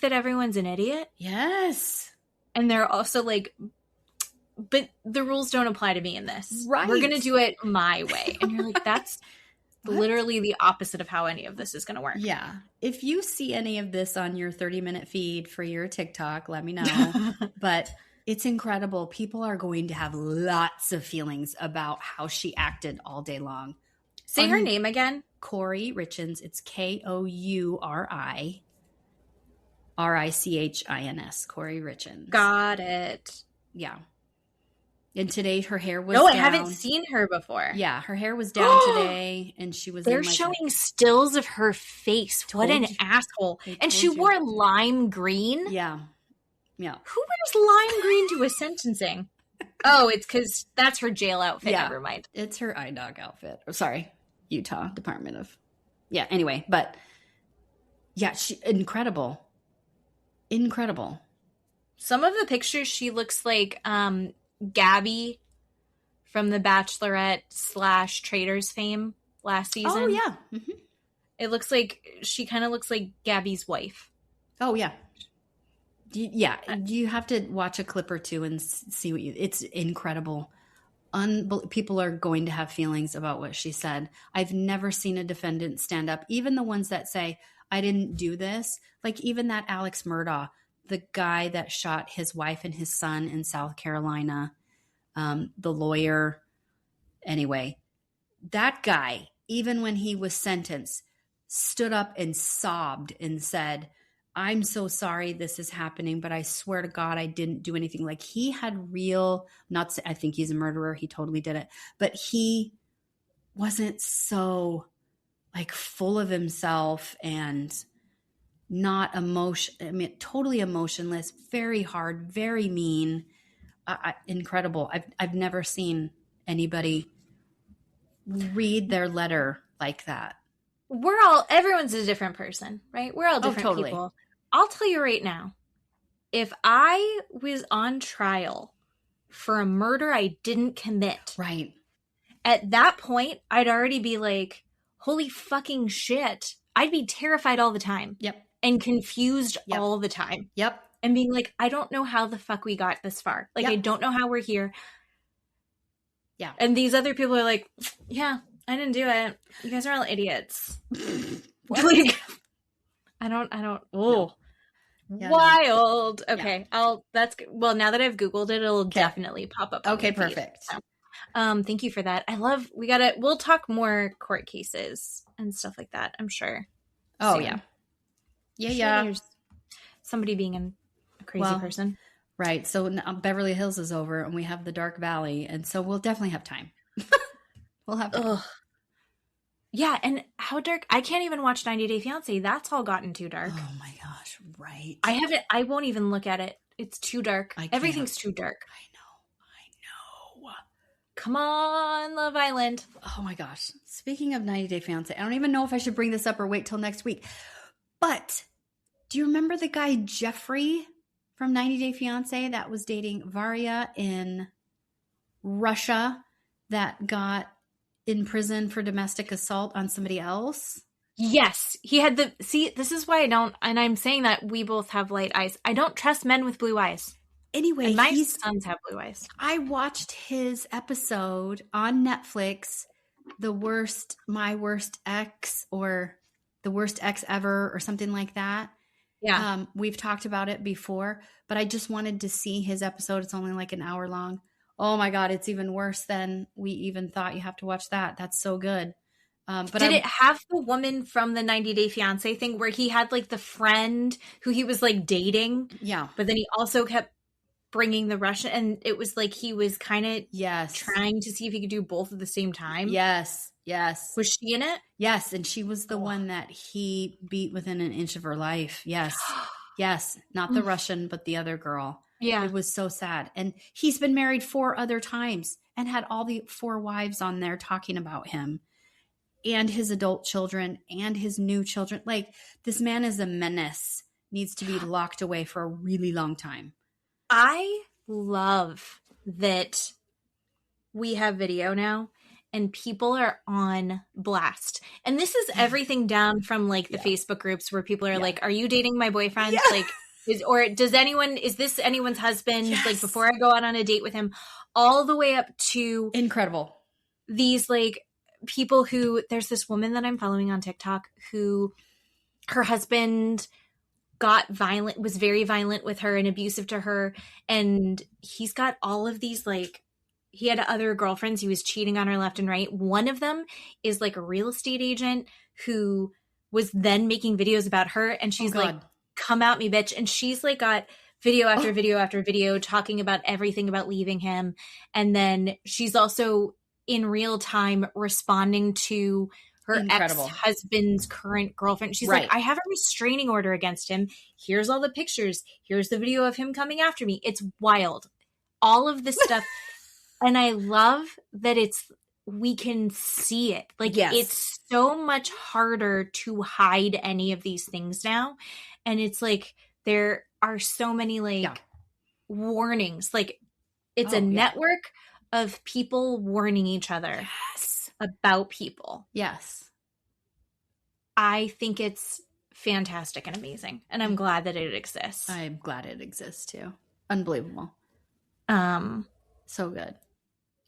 that everyone's an idiot. Yes. And they're also like, but the rules don't apply to me in this. Right. We're going to do it my way. And you're like, that's literally the opposite of how any of this is going to work. Yeah. If you see any of this on your 30-minute feed for your TikTok, let me know. But it's incredible. People are going to have lots of feelings about how she acted all day long. Say her name again. Kouri Richins. It's Kouri Ricchins. Kouri Richins. Got it. Yeah. And today her hair was down. I haven't seen her before. Yeah, her hair was down today, and she was. They're showing stills of her face. What an asshole! And she wore lime green. Yeah, yeah. Who wears lime green to a sentencing? Oh, it's because that's her jail outfit. Yeah. Never mind. It's her iDog outfit. Oh, sorry, Utah Department of. Yeah. Anyway, but yeah, she incredible. Some of the pictures, she looks like Gabby from the Bachelorette / Traders fame last season. Oh, yeah. Mm-hmm. It looks like she kind of looks like Gabby's wife. Oh, yeah. Yeah. You have to watch a clip or two and see what it's incredible. People are going to have feelings about what she said. I've never seen a defendant stand up, even the ones that say, I didn't do this. Like even that Alex Murdaugh, the guy that shot his wife and his son in South Carolina, the lawyer. Anyway, that guy, even when he was sentenced, stood up and sobbed and said, I'm so sorry this is happening, but I swear to God, I didn't do anything. Like he had I think he's a murderer. He totally did it, but he wasn't so like full of himself and not totally emotionless, very hard, very mean, incredible. I've never seen anybody read their letter like that. Everyone's a different person, right? We're all different people. I'll tell you right now, if I was on trial for a murder I didn't commit, right, at that point, I'd already be like, holy fucking shit. I'd be terrified all the time. Yep. And confused all the time. Yep. And being like, I don't know how the fuck we got this far. Like, I don't know how we're here. Yeah. And these other people are like, yeah, I didn't do it. You guys are all idiots. Like, I don't. Oh, yeah, wild. No. Okay. Yeah. That's good. Well, now that I've Googled it, it'll definitely pop up. Okay. Perfect. So, thank you for that. We'll talk more court cases and stuff like that, I'm sure. Oh, soon. Yeah. Yeah. There's somebody being a crazy person. Right. So now Beverly Hills is over and we have the Dark Valley. And so we'll definitely have time. We'll have time. Yeah. And how dark? I can't even watch 90 Day Fiancé. That's all gotten too dark. Oh my gosh. Right. I won't even look at it. It's too dark. Everything's too dark. I know. Come on, Love Island. Oh my gosh. Speaking of 90 Day Fiancé, I don't even know if I should bring this up or wait till next week. But do you remember the guy Jeffrey from 90 Day Fiancé that was dating Varya in Russia that got in prison for domestic assault on somebody else? Yes. He had this is why I don't, and I'm saying that we both have light eyes. I don't trust men with blue eyes. Anyway, and my sons have blue eyes. I watched his episode on Netflix, My Worst Ex, or The Worst Ex Ever, or something like that. Yeah. We've talked about it before, but I just wanted to see his episode. It's only like an hour long. Oh my God, it's even worse than we even thought. You have to watch that. That's so good. But did it have the woman from the 90 Day Fiancé thing where he had like the friend who he was like dating? Yeah. But then he also kept bringing the Russian, and it was like he was kind of yes trying to see if he could do both at the same time. Yes. Yes. Was she in it? Yes, and she was the one that he beat within an inch of her life. Yes. Yes, not the Russian, but the other girl. Yeah. It was so sad. And he's been married 4 other times and had all the 4 wives on there talking about him and his adult children and his new children. Like, this man is a menace, needs to be locked away for a really long time. I love that we have video now and people are on blast. And this is everything down from like the Facebook groups where people are like, are you dating my boyfriend? Like, is this anyone's husband? Like, before I go out on a date with him, all the way up to incredible. These like people who, there's this woman that I'm following on TikTok who her husband was very violent with her and abusive to her. And he's got all of these, like, he had other girlfriends. He was cheating on her left and right. One of them is like a real estate agent who was then making videos about her. And she's like, come at me, bitch. And she's like got video after video after video talking about everything about leaving him. And then she's also in real time responding to her ex-husband's current girlfriend. She's like, I have a restraining order against him. Here's all the pictures. Here's the video of him coming after me. It's wild. All of this stuff. And I love that we can see it. Like, it's so much harder to hide any of these things now. And it's like, there are so many like warnings. Like, it's a network of people warning each other about people. Yes. I think it's fantastic and amazing. And I'm glad that it exists. I'm glad it exists too. Unbelievable. So good.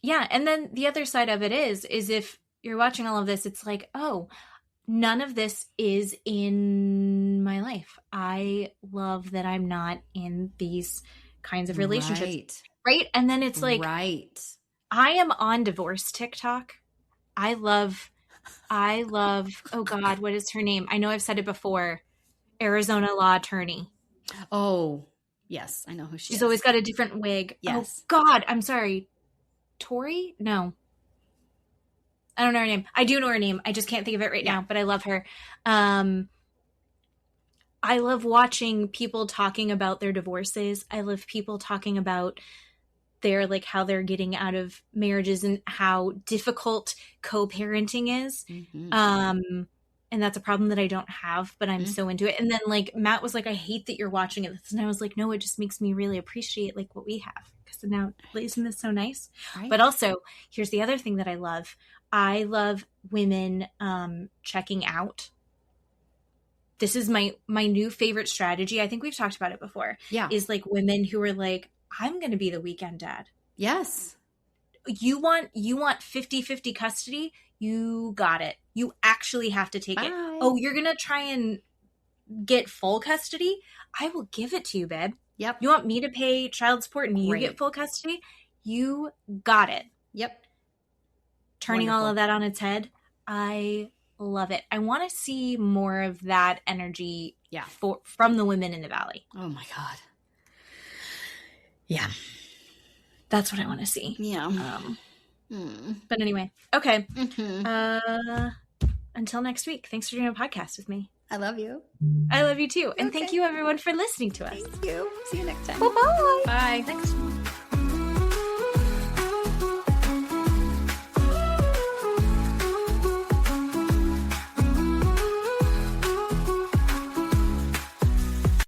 Yeah. And then the other side of it is if you're watching all of this, it's like, oh, none of this is in my life. I love that I'm not in these kinds of relationships. Right. And then it's like, I am on divorce TikTok. I love, oh God, what is her name? I know I've said it before. Arizona law attorney. Oh, yes. I know who she is. She's always got a different wig. Yes. Oh God, I'm sorry. Tori? No. I don't know her name. I do know her name. I just can't think of it right now, but I love her. I love watching people talking about their divorces. I love people talking about their, like, how they're getting out of marriages and how difficult co-parenting is. Mm-hmm. And that's a problem that I don't have, but I'm so into it. And then, like, Matt was like, I hate that you're watching it. And I was like, no, it just makes me really appreciate, like, what we have. Because now, isn't this so nice? Right. But also, here's the other thing that I love. I love women checking out. This is my new favorite strategy. I think we've talked about it before. Yeah. Is, like, women who are like, I'm going to be the weekend dad. Yes. You want 50-50 custody? You got it. You actually have to take it. Oh, you're going to try and get full custody? I will give it to you, babe. Yep. You want me to pay child support and you get full custody? You got it. Yep. Turning all of that on its head. I love it. I want to see more of that energy from the women in the Valley. Oh my God. Yeah. That's what I want to see. Yeah. But anyway, okay. Mm-hmm. Until next week. Thanks for doing a podcast with me. I love you. I love you too. And thank you everyone for listening to us. Thank you. See you next time. Bye-bye. Bye. Thanks.